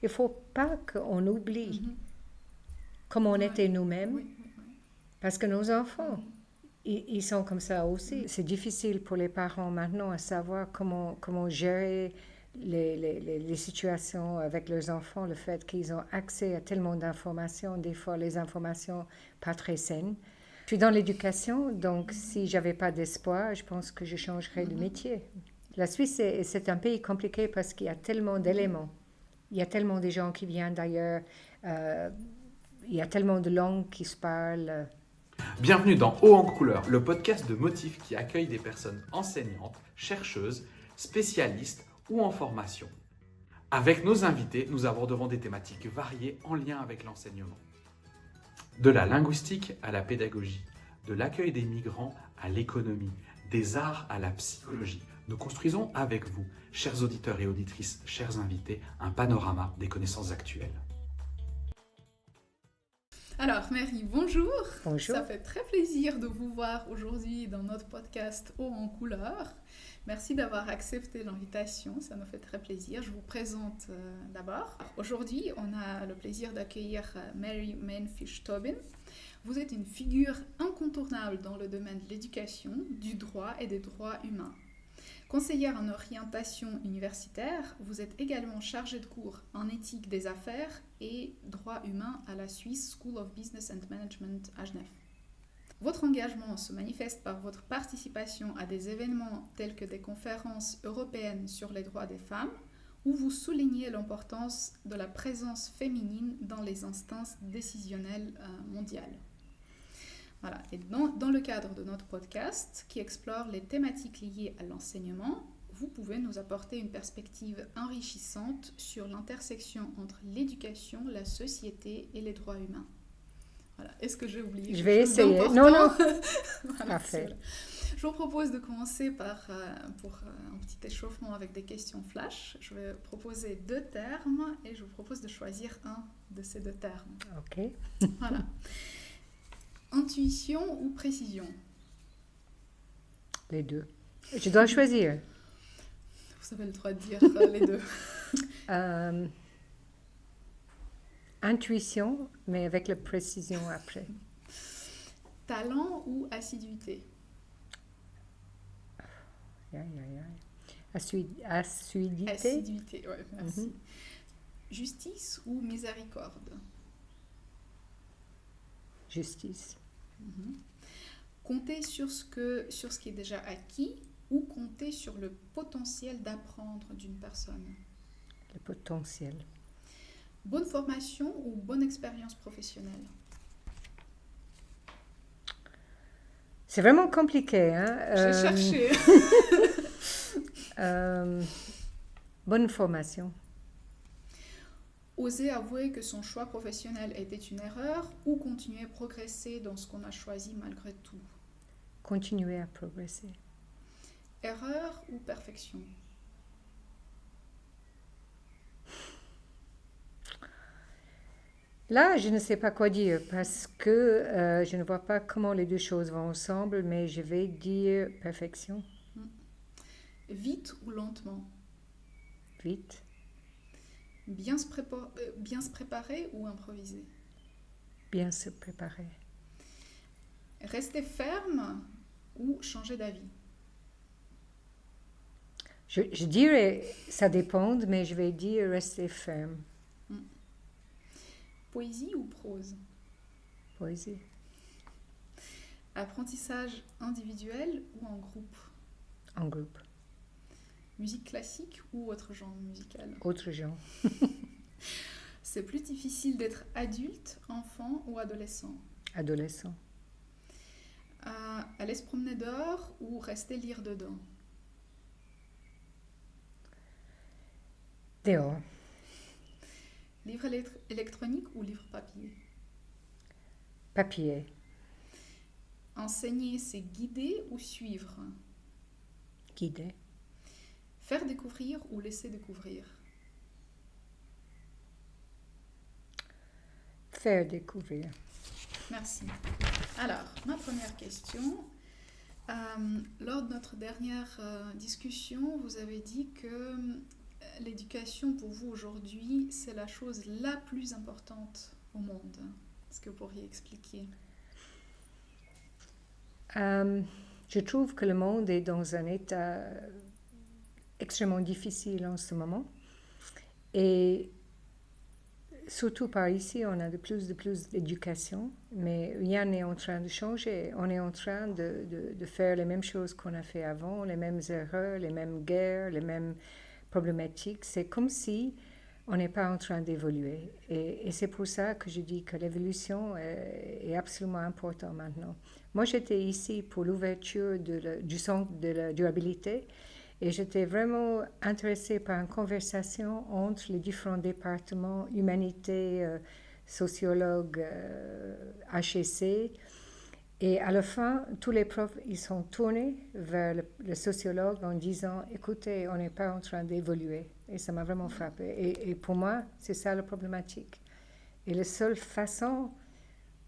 il ne faut pas qu'on oublie comme on était nous-mêmes, parce que nos enfants, ils sont comme ça aussi. C'est difficile pour les parents maintenant à savoir comment gérer les situations avec leurs enfants, le fait qu'ils ont accès à tellement d'informations, des fois les informations pas très saines. Je suis dans l'éducation, donc si j'avais pas d'espoir, je pense que je changerais de métier. La Suisse, c'est un pays compliqué parce qu'il y a tellement d'éléments. Il y a tellement de gens qui viennent d'ailleurs. Il y a tellement de langues qui se parlent. Bienvenue dans Haut en couleur, le podcast de Motif qui accueille des personnes enseignantes, chercheuses, spécialistes ou en formation. Avec nos invités, nous aborderons des thématiques variées en lien avec l'enseignement. De la linguistique à la pédagogie, de l'accueil des migrants à l'économie, des arts à la psychologie. Nous construisons avec vous, chers auditeurs et auditrices, chers invités, un panorama des connaissances actuelles. Alors, Mary, bonjour. Bonjour. Ça fait très plaisir de vous voir aujourd'hui dans notre podcast Haut en couleur. Merci d'avoir accepté l'invitation, ça nous fait très plaisir. Je vous présente d'abord. Aujourd'hui, on a le plaisir d'accueillir Mary Maenfisch-Tobin. Vous êtes une figure incontournable dans le domaine de l'éducation, du droit et des droits humains. Conseillère en orientation universitaire, vous êtes également chargée de cours en éthique des affaires et droit humain à la Swiss School of Business and Management à Genève. Votre engagement se manifeste par votre participation à des événements tels que des conférences européennes sur les droits des femmes, où vous soulignez l'importance de la présence féminine dans les instances décisionnelles mondiales. Voilà. Et dans le cadre de notre podcast qui explore les thématiques liées à l'enseignement, vous pouvez nous apporter une perspective enrichissante sur l'intersection entre l'éducation, la société et les droits humains. Voilà. Est-ce que j'ai oublié Je vais essayer. Non. Voilà, Parfait. Je vous propose de commencer pour un petit échauffement avec des questions flash. Je vais proposer 2 termes et je vous propose de choisir un de ces 2 termes. OK. Voilà. Intuition ou précision? Les deux. Je dois choisir. Vous avez le droit de dire les deux. Intuition, mais avec la précision après. Talent ou assiduité? Assiduité. Assiduité, oui, merci. Justice ou miséricorde? Justice. Compter sur ce qui est déjà acquis ou compter sur le potentiel d'apprendre d'une personne? Le potentiel. Bonne formation ou bonne expérience professionnelle? C'est vraiment compliqué. Hein? J'ai cherché. Bonne formation. Oser avouer que son choix professionnel était une erreur ou continuer à progresser dans ce qu'on a choisi malgré tout? Continuer à progresser. Erreur ou perfection? Là, je ne sais pas quoi dire parce que je ne vois pas comment les deux choses vont ensemble, mais je vais dire perfection. Vite ou lentement? Vite. Bien se préparer ou improviser? Bien se préparer. Rester ferme ou changer d'avis? Je dirais, ça dépend, mais je vais dire rester ferme. Poésie ou prose? Poésie. Apprentissage individuel ou en groupe? En groupe. Musique classique ou autre genre musical? Autre genre. C'est plus difficile d'être adulte, enfant ou adolescent? Adolescent. Aller se promener dehors ou rester lire dedans? Dehors. Livre électronique ou livre papier? Papier. Enseigner, c'est guider ou suivre? Guider. Faire découvrir ou laisser découvrir? Faire découvrir. Merci. Alors, ma première question. Lors de notre dernière discussion, vous avez dit que l'éducation pour vous aujourd'hui, c'est la chose la plus importante au monde? Est-ce que vous pourriez expliquer? Je trouve que le monde est dans un état extrêmement difficile en ce moment. Et surtout par ici, on a de plus d'éducation, mais rien n'est en train de changer. On est en train de faire les mêmes choses qu'on a fait avant, les mêmes erreurs, les mêmes guerres, les mêmes problématiques. C'est comme si on n'est pas en train d'évoluer. Et c'est pour ça que je dis que l'évolution est absolument importante maintenant. Moi, j'étais ici pour l'ouverture du centre de la durabilité et j'étais vraiment intéressée par une conversation entre les différents départements, humanité, sociologue, HEC. Et à la fin, tous les profs, ils sont tournés vers le sociologue en disant, écoutez, on n'est pas en train d'évoluer. Et ça m'a vraiment frappé. Et pour moi, c'est ça la problématique. Et la seule façon,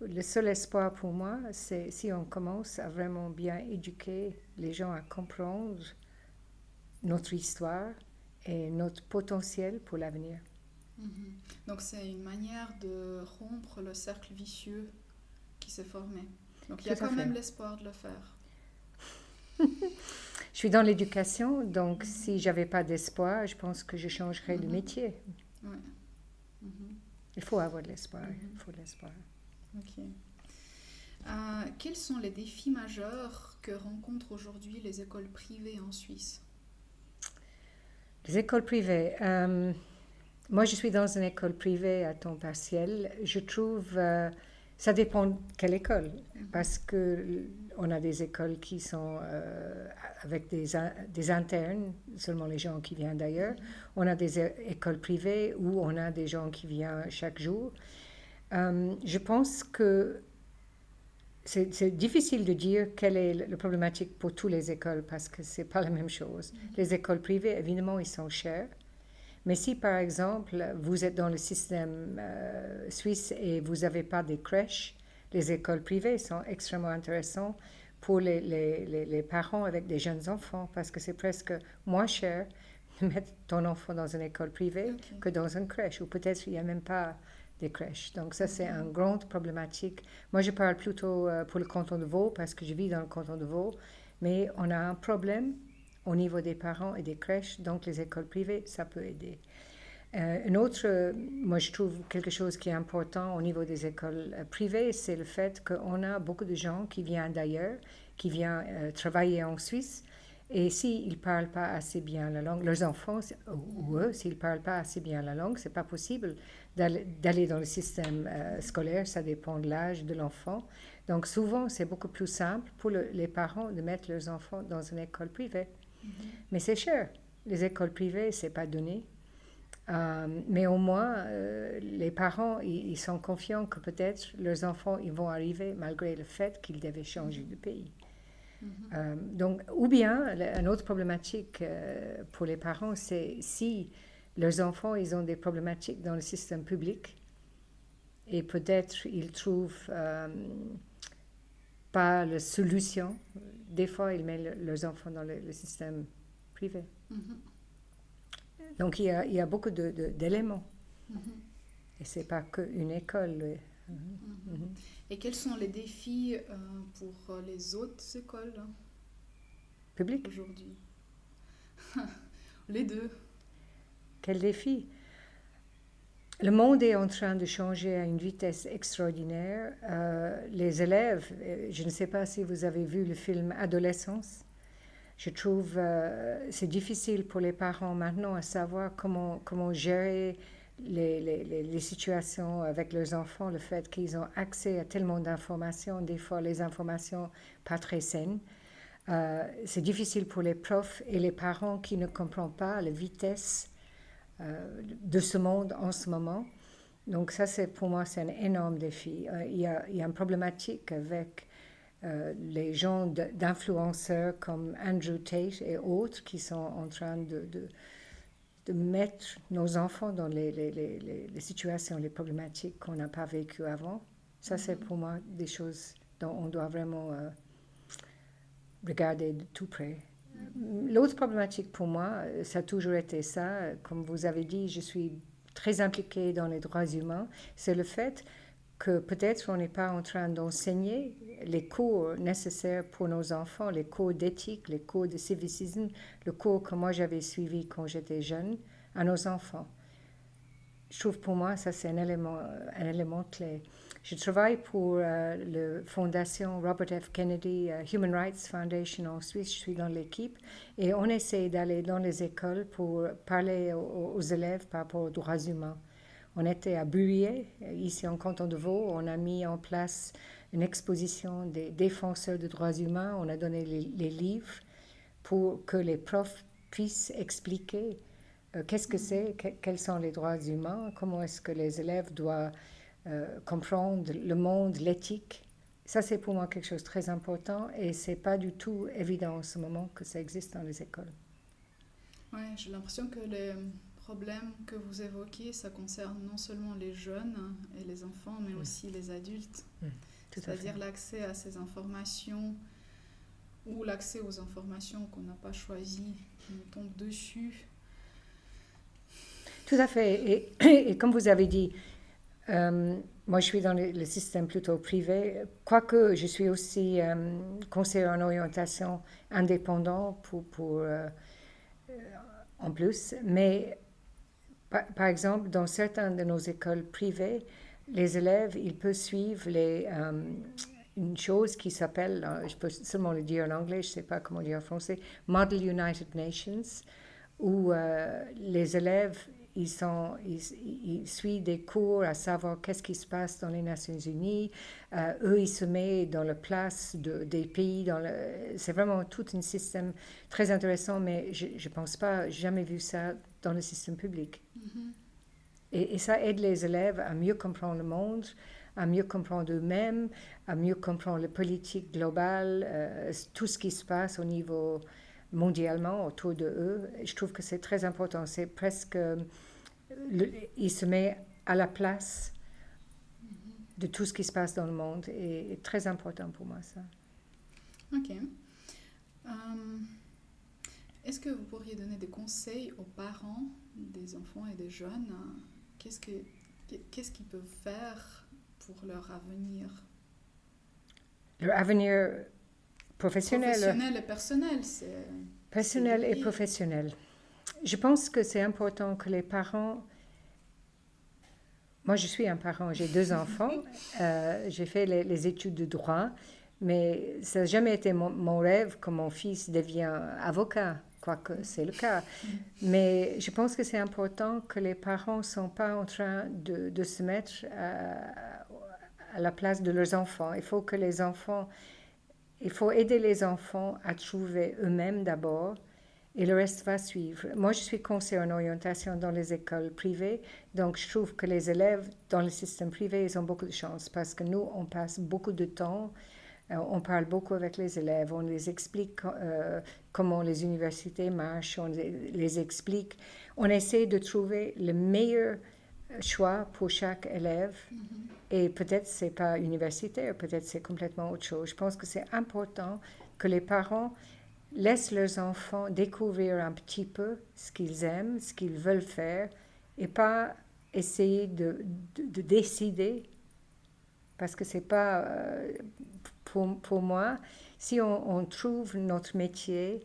le seul espoir pour moi, c'est si on commence à vraiment bien éduquer les gens à comprendre notre histoire et notre potentiel pour l'avenir. Donc c'est une manière de rompre le cercle vicieux qui s'est formé. Donc il y a quand même l'espoir de le faire. Je suis dans l'éducation, donc si j'avais pas d'espoir, je pense que je changerais de métier. Ouais. Il faut avoir de l'espoir. Il faut de l'espoir. Ok. Quels sont les défis majeurs que rencontrent aujourd'hui les écoles privées en Suisse? Les écoles privées. Moi, je suis dans une école privée à temps partiel. Je trouve, ça dépend de quelle école, parce que on a des écoles qui sont avec des internes, seulement les gens qui viennent d'ailleurs. On a des écoles privées où on a des gens qui viennent chaque jour. Je pense que c'est difficile de dire quelle est la problématique pour toutes les écoles parce que ce n'est pas la même chose. Les écoles privées, évidemment, ils sont chers. Mais si, par exemple, vous êtes dans le système suisse et vous n'avez pas de crèches, les écoles privées sont extrêmement intéressantes pour les parents avec des jeunes enfants parce que c'est presque moins cher de mettre ton enfant dans une école privée que dans une crèche, ou peut-être il n'y a même pas des crèches. Donc ça, c'est une grande problématique. Moi, je parle plutôt pour le canton de Vaud parce que je vis dans le canton de Vaud, mais on a un problème au niveau des parents et des crèches, donc les écoles privées, ça peut aider. Moi je trouve quelque chose qui est important au niveau des écoles privées, c'est le fait qu'on a beaucoup de gens qui viennent d'ailleurs, qui viennent travailler en Suisse, et s'ils ne parlent pas assez bien la langue, leurs enfants ou eux, s'ils ne parlent pas assez bien la langue, ce n'est pas possible d'aller dans le système scolaire, ça dépend de l'âge de l'enfant. Donc souvent, c'est beaucoup plus simple pour les parents de mettre leurs enfants dans une école privée. Mais c'est cher. Les écoles privées, ce n'est pas donné. Mais au moins, les parents, ils sont confiants que peut-être leurs enfants, ils vont arriver malgré le fait qu'ils devaient changer de pays. Donc, ou bien, une autre problématique pour les parents, c'est si leurs enfants, ils ont des problématiques dans le système public et peut-être ils trouvent pas la solution. Des fois, ils mettent leurs enfants dans le système privé. Donc, il y a beaucoup d'éléments. Et ce n'est pas qu'une école. Et quels sont les défis pour les autres écoles Publiques aujourd'hui? Les deux. Quel défi? Le monde est en train de changer à une vitesse extraordinaire. Les élèves, je ne sais pas si vous avez vu le film Adolescence. Je trouve c'est difficile pour les parents maintenant à savoir comment gérer les situations avec leurs enfants, le fait qu'ils ont accès à tellement d'informations, des fois les informations pas très saines. C'est difficile pour les profs et les parents qui ne comprennent pas la vitesse de ce monde en ce moment. Donc ça, pour moi, c'est un énorme défi. Il y a une problématique avec les gens d'influenceurs comme Andrew Tate et autres qui sont en train de mettre nos enfants dans les situations, les problématiques qu'on n'a pas vécues avant. Ça, c'est pour moi des choses dont on doit vraiment regarder de tout près. L'autre problématique pour moi, ça a toujours été ça. Comme vous avez dit, je suis très impliquée dans les droits humains. C'est le fait que peut-être on n'est pas en train d'enseigner les cours nécessaires pour nos enfants, les cours d'éthique, les cours de civisme, le cours que moi j'avais suivi quand j'étais jeune, à nos enfants. Je trouve pour moi, ça c'est un élément clé. Je travaille pour la fondation Robert F. Kennedy Human Rights Foundation en Suisse. Je suis dans l'équipe et on essaie d'aller dans les écoles pour parler aux élèves par rapport aux droits humains. On était à Buyer, ici en canton de Vaud. On a mis en place une exposition des défenseurs des droits humains. On a donné les livres pour que les profs puissent expliquer qu'est-ce que c'est, quels sont les droits humains, comment est-ce que les élèves doivent comprendre le monde, l'éthique. Ça, c'est pour moi quelque chose de très important et ce n'est pas du tout évident en ce moment que ça existe dans les écoles. Oui, j'ai l'impression que les problèmes que vous évoquez, ça concerne non seulement les jeunes et les enfants, mais aussi les adultes. C'est-à-dire l'accès à ces informations ou l'accès aux informations qu'on n'a pas choisies, qui nous tombent dessus. Tout à fait. Et comme vous avez dit, moi je suis dans le système plutôt privé, quoique je suis aussi conseillère en orientation indépendant en plus. Mais par exemple, dans certaines de nos écoles privées, les élèves, ils peuvent suivre une chose qui s'appelle, je peux seulement le dire en anglais, je ne sais pas comment dire en français, Model United Nations, où les élèves, ils suivent des cours à savoir qu'est-ce qui se passe dans les Nations Unies. Eux, ils se mettent dans la place des pays. C'est vraiment tout un système très intéressant, mais je ne pense pas, jamais vu ça dans le système public. Et ça aide les élèves à mieux comprendre le monde, à mieux comprendre eux-mêmes, à mieux comprendre la politique globale, tout ce qui se passe au niveau mondialement autour de eux. Je trouve que c'est très important. C'est presque... il se met à la place de tout ce qui se passe dans le monde et très important pour moi, ça. Ok. Est-ce que vous pourriez donner des conseils aux parents des enfants et des jeunes? Qu'est-ce qu'ils peuvent faire pour leur avenir? Leur avenir professionnel. Professionnel et personnel. Personnel et professionnel. Je pense que c'est important que les parents... Moi, je suis un parent, j'ai 2 enfants. J'ai fait les études de droit, mais ça n'a jamais été mon rêve que mon fils devienne avocat, quoique c'est le cas. Mais je pense que c'est important que les parents ne sont pas en train de se mettre à la place de leurs enfants. Il faut aider les enfants à trouver eux-mêmes d'abord, et le reste va suivre. Moi, je suis conseillère en orientation dans les écoles privées, donc je trouve que les élèves dans le système privé, ils ont beaucoup de chance parce que nous, on passe beaucoup de temps, on parle beaucoup avec les élèves, on les explique comment les universités marchent, on les explique. On essaie de trouver le meilleur choix pour chaque élève. Et peut-être ce n'est pas universitaire, peut-être c'est complètement autre chose. Je pense que c'est important que les parents laissent leurs enfants découvrir un petit peu ce qu'ils aiment, ce qu'ils veulent faire, et pas essayer de décider, parce que c'est pas, pour moi, si on trouve notre métier,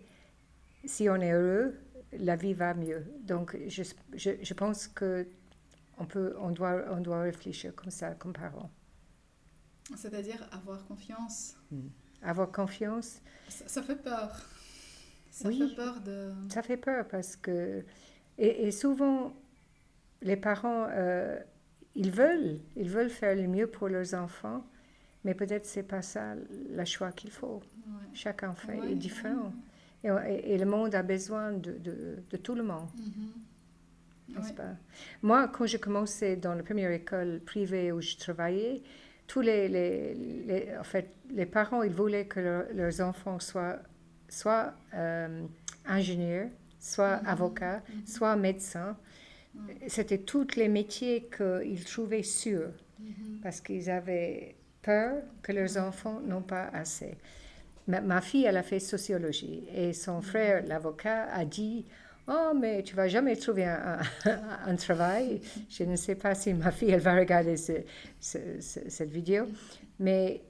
si on est heureux, la vie va mieux. Donc, je pense que on doit réfléchir comme ça, comme parents. C'est-à-dire avoir confiance. Avoir confiance. Ça fait peur. Oui, fait peur de... Ça fait peur parce que... Et souvent, les parents, ils veulent faire le mieux pour leurs enfants, mais peut-être c'est pas ça le choix qu'il faut. Ouais. Chaque enfant est différent. Et le monde a besoin de tout le monde. N'est-ce pas? Moi, quand j'ai commencé dans la première école privée où je travaillais, tous en fait, les parents, ils voulaient que leurs enfants soit ingénieurs, soit avocats, soit médecins. C'était tous les métiers qu'ils trouvaient sûrs parce qu'ils avaient peur que leurs enfants n'ont pas assez. Ma fille, elle a fait sociologie et son frère, l'avocat, a dit oh, mais tu vas jamais trouver un travail. Je ne sais pas si ma fille, elle va regarder cette vidéo, mais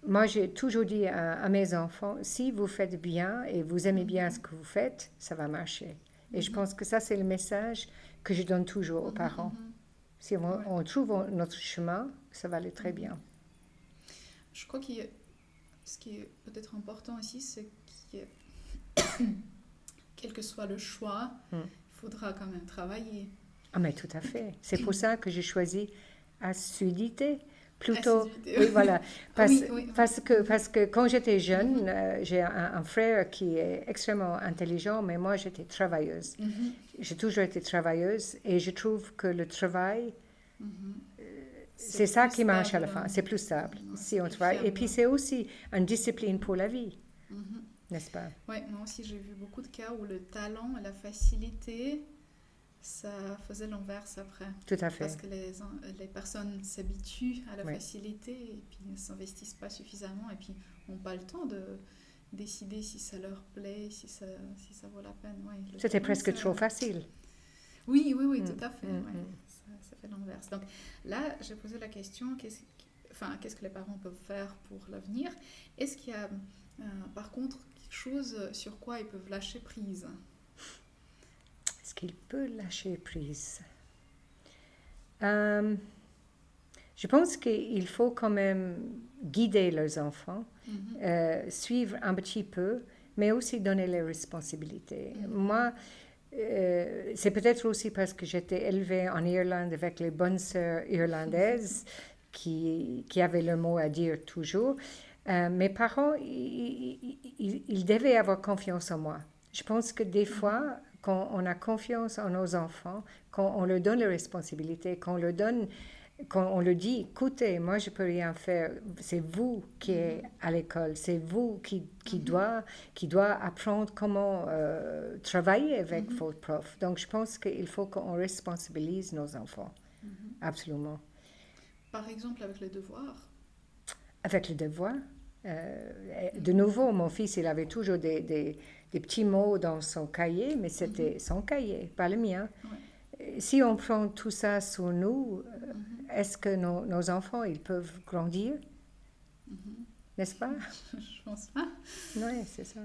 moi, j'ai toujours dit à mes enfants, si vous faites bien et vous aimez bien ce que vous faites, ça va marcher. Et je pense que ça, c'est le message que je donne toujours aux parents. Si on trouve notre chemin, ça va aller très bien. Je crois que ce qui est peut-être important aussi, c'est qu'il y ait quel que soit le choix, il faudra quand même travailler. Ah, mais tout à fait. C'est pour ça que j'ai choisi assiduité. Plutôt, oui, voilà. Parce que quand j'étais jeune, j'ai un frère qui est extrêmement intelligent, mais moi, j'étais travailleuse. J'ai toujours été travailleuse et je trouve que le travail, c'est ça qui marche à la fin. C'est plus stable si on travaille. Et puis, c'est aussi une discipline pour la vie. N'est-ce pas? Oui, moi aussi j'ai vu beaucoup de cas où le talent et la facilité, ça faisait l'inverse après. Tout à fait. Parce que les personnes s'habituent à la facilité et puis ne s'investissent pas suffisamment et puis n'ont pas le temps de décider si ça leur plaît, si ça vaut la peine. Ouais, c'était presque trop facile. Oui, tout à fait. Ça fait l'inverse. Donc là, j'ai posé la question, qu'est-ce que les parents peuvent faire pour l'avenir? Est-ce qu'il y a par contre quelque chose sur quoi ils peuvent lâcher prise? Est-ce qu'ils peuvent lâcher prise? Je pense qu'il faut quand même guider leurs enfants, suivre un petit peu, mais aussi donner les responsabilités. Moi, c'est peut-être aussi parce que j'étais élevée en Irlande avec les bonnes sœurs irlandaises qui avaient le mot à dire toujours. Mes parents, ils devaient avoir confiance en moi. Je pense que des fois, quand on a confiance en nos enfants, quand on leur donne les responsabilités, quand on leur dit, écoutez, moi je peux rien faire, c'est vous qui êtes à l'école, c'est vous qui doit apprendre comment travailler avec votre prof. Donc je pense qu'il faut qu'on responsabilise nos enfants, absolument. Par exemple avec les devoirs? Avec les devoirs. De nouveau, mon fils, il avait toujours des petits mots dans son cahier, mais c'était son cahier, pas le mien. Si on prend tout ça sur nous, est-ce que nos enfants, ils peuvent grandir? N'est-ce pas? Je pense pas. Oui, c'est ça.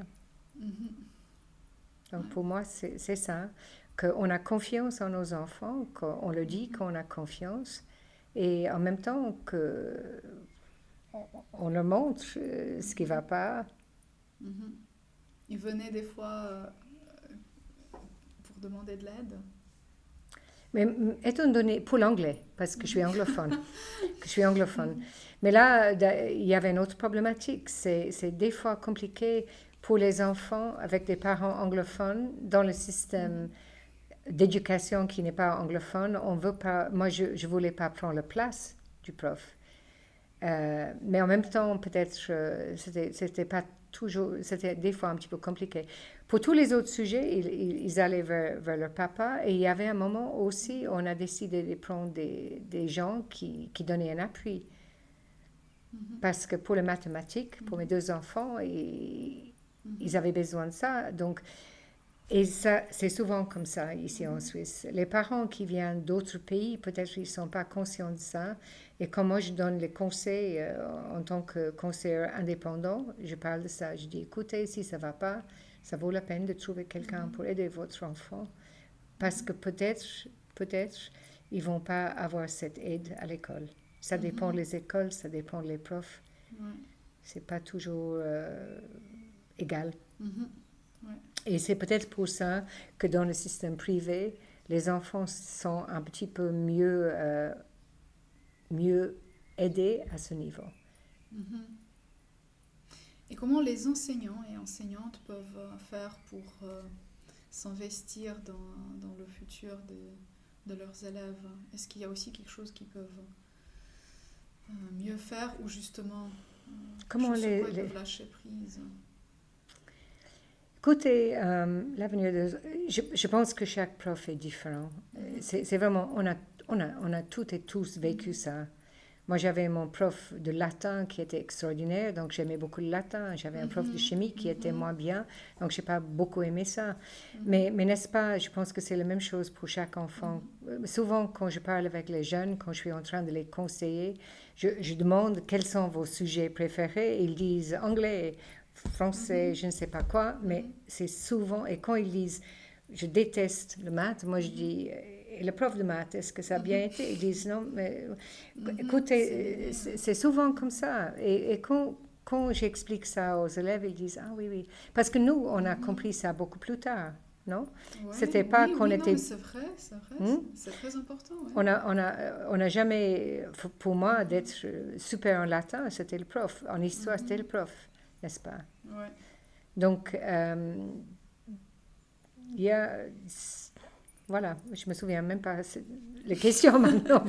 Donc pour moi, c'est ça, qu'on a confiance en nos enfants, qu'on le dit qu'on a confiance, et en même temps on leur montre ce qui ne va pas. Ils venaient des fois pour demander de l'aide? Mais étant donné, pour l'anglais, parce que je suis anglophone, mais là, il y avait une autre problématique. C'est des fois compliqué pour les enfants avec des parents anglophones dans le système d'éducation qui n'est pas anglophone. On veut pas, moi, je ne voulais pas prendre la place du prof. Mais en même temps, peut-être, c'était pas toujours, c'était des fois un petit peu compliqué. Pour tous les autres sujets, ils allaient vers leur papa. Et il y avait un moment aussi, on a décidé de prendre des gens qui donnaient un appui. Parce que pour les mathématiques, pour mes deux enfants, ils avaient besoin de ça. Donc, et ça, c'est souvent comme ça ici en Suisse. Les parents qui viennent d'autres pays, peut-être ils ne sont pas conscients de ça. Et quand moi je donne les conseils en tant que conseillère indépendant, je parle de ça. Je dis, écoutez, si ça ne va pas, ça vaut la peine de trouver quelqu'un pour aider votre enfant. Parce que peut-être, ils ne vont pas avoir cette aide à l'école. Ça dépend des écoles, ça dépend des profs. Ce n'est pas toujours égal. Et c'est peut-être pour ça que dans le système privé, les enfants sont un petit peu mieux aidés à ce niveau. Et comment les enseignants et enseignantes peuvent faire pour s'investir dans le futur de leurs élèves? Est-ce qu'il y a aussi quelque chose qu'ils peuvent mieux faire ou justement comment ils peuvent lâcher prise? Écoutez, l'avenir je pense que chaque prof est différent. C'est vraiment, on a toutes et tous vécu ça. Moi, j'avais mon prof de latin qui était extraordinaire, donc j'aimais beaucoup le latin. J'avais un prof de chimie qui était moins bien, donc je n'ai pas beaucoup aimé ça. Mais n'est-ce pas, je pense que c'est la même chose pour chaque enfant. Souvent, quand je parle avec les jeunes, quand je suis en train de les conseiller, je demande quels sont vos sujets préférés. Ils disent anglais, français, je ne sais pas quoi, mais c'est souvent, et quand ils disent je déteste le maths, moi je dis et le prof de maths, est-ce que ça a bien été? Ils disent non, mais écoutez, c'est souvent comme ça. Et quand j'explique ça aux élèves, ils disent ah oui, oui. Parce que nous, on a compris ça beaucoup plus tard, non? C'était pas qu'on était. Non, c'est vrai, c'est très important. Ouais. On a jamais, pour moi, d'être super en latin, c'était le prof. En histoire, c'était le prof, n'est-ce pas? Ouais. Donc, il y a. Voilà, je me souviens même pas les questions maintenant.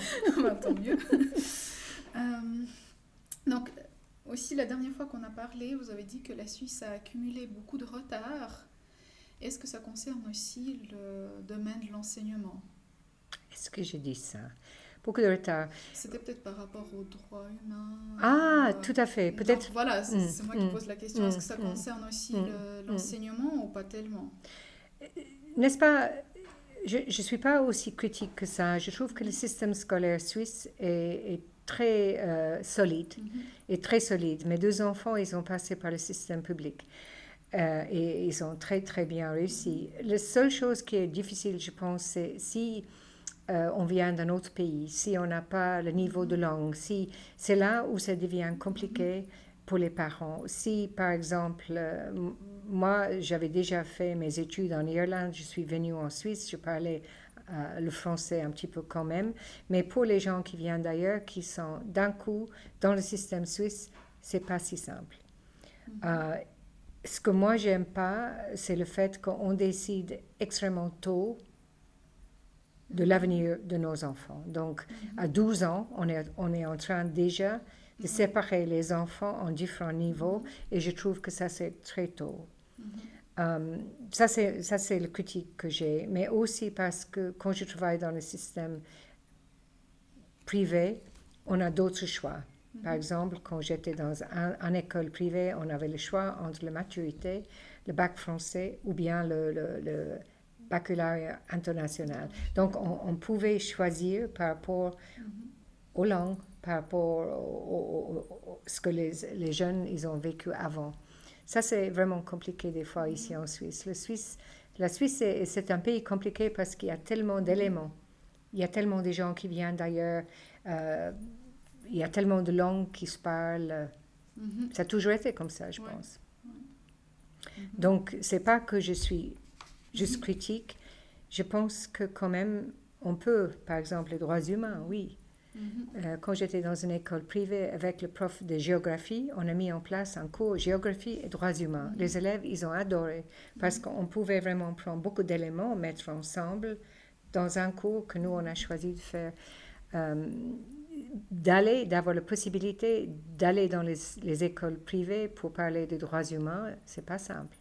Tant mieux. Donc, aussi, la dernière fois qu'on a parlé, vous avez dit que la Suisse a accumulé beaucoup de retard. Est-ce que ça concerne aussi le domaine de l'enseignement? Est-ce que j'ai dit ça? Beaucoup de retard. C'était peut-être par rapport aux droits humains. Ah, tout à fait. Peut-être. Donc, voilà, c'est moi qui pose la question. Est-ce que ça concerne aussi l'enseignement ou pas tellement? N'est-ce pas? Je ne suis pas aussi critique que ça. Je trouve que le système scolaire suisse est très solide, et très solide. Mes 2 enfants, ils ont passé par le système public et ils ont très, très bien réussi. La seule chose qui est difficile, je pense, c'est si on vient d'un autre pays, si on n'a pas le niveau de langue, si c'est là où ça devient compliqué pour les parents. Si, par exemple, moi, j'avais déjà fait mes études en Irlande, je suis venue en Suisse, je parlais le français un petit peu quand même, mais pour les gens qui viennent d'ailleurs, qui sont d'un coup dans le système suisse, c'est pas si simple. Ce que moi, j'aime pas, c'est le fait qu'on décide extrêmement tôt de l'avenir de nos enfants. Donc, à 12 ans, on est en train déjà de séparer les enfants en différents niveaux, et je trouve que ça, c'est très tôt. Ça, c'est le critique que j'ai, mais aussi parce que quand je travaille dans le système privé, on a d'autres choix. Par exemple, quand j'étais dans une école privée, on avait le choix entre la maturité, le bac français ou bien le baccalauréat international. Donc, on pouvait choisir par rapport aux langues, par rapport à ce que les jeunes ils ont vécu avant. Ça, c'est vraiment compliqué des fois ici en Suisse. La Suisse, c'est un pays compliqué parce qu'il y a tellement d'éléments. Il y a tellement de gens qui viennent d'ailleurs. Il y a tellement de langues qui se parlent. Ça a toujours été comme ça, je pense. Donc, c'est pas que je suis juste critique. Je pense que quand même, on peut, par exemple, les droits humains, oui. Quand j'étais dans une école privée avec le prof de géographie, on a mis en place un cours géographie et droits humains. Les élèves, ils ont adoré parce qu'on pouvait vraiment prendre beaucoup d'éléments, mettre ensemble dans un cours que nous, on a choisi de faire. D'avoir la possibilité d'aller dans les écoles privées pour parler des droits humains, c'est pas simple.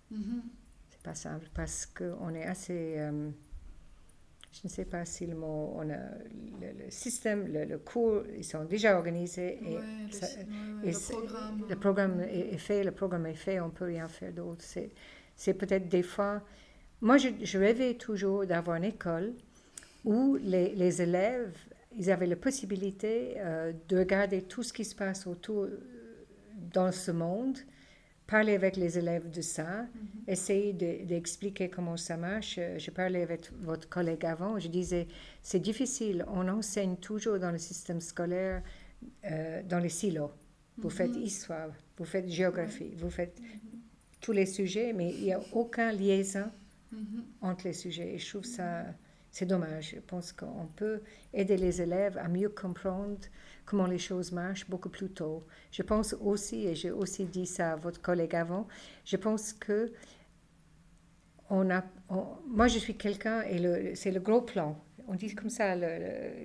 C'est pas simple parce qu'on est assez... je ne sais pas si le mot, on a le système, le cours, ils sont déjà organisés et, le programme est fait, on ne peut rien faire d'autre. C'est peut-être des fois... Moi, je rêvais toujours d'avoir une école où les élèves, ils avaient la possibilité de regarder tout ce qui se passe autour dans ce monde, parler avec les élèves de ça, essayer d'expliquer comment ça marche. Je parlais avec votre collègue avant, je disais, c'est difficile, on enseigne toujours dans le système scolaire, dans les silos. Vous faites histoire, vous faites géographie, vous faites tous les sujets, mais il n'y a aucune liaison entre les sujets. Et je trouve ça, c'est dommage. Je pense qu'on peut aider les élèves à mieux comprendre comment les choses marchent beaucoup plus tôt. Je pense aussi, et j'ai aussi dit ça à votre collègue avant, je pense que moi je suis quelqu'un, et c'est le gros plan, on dit comme ça,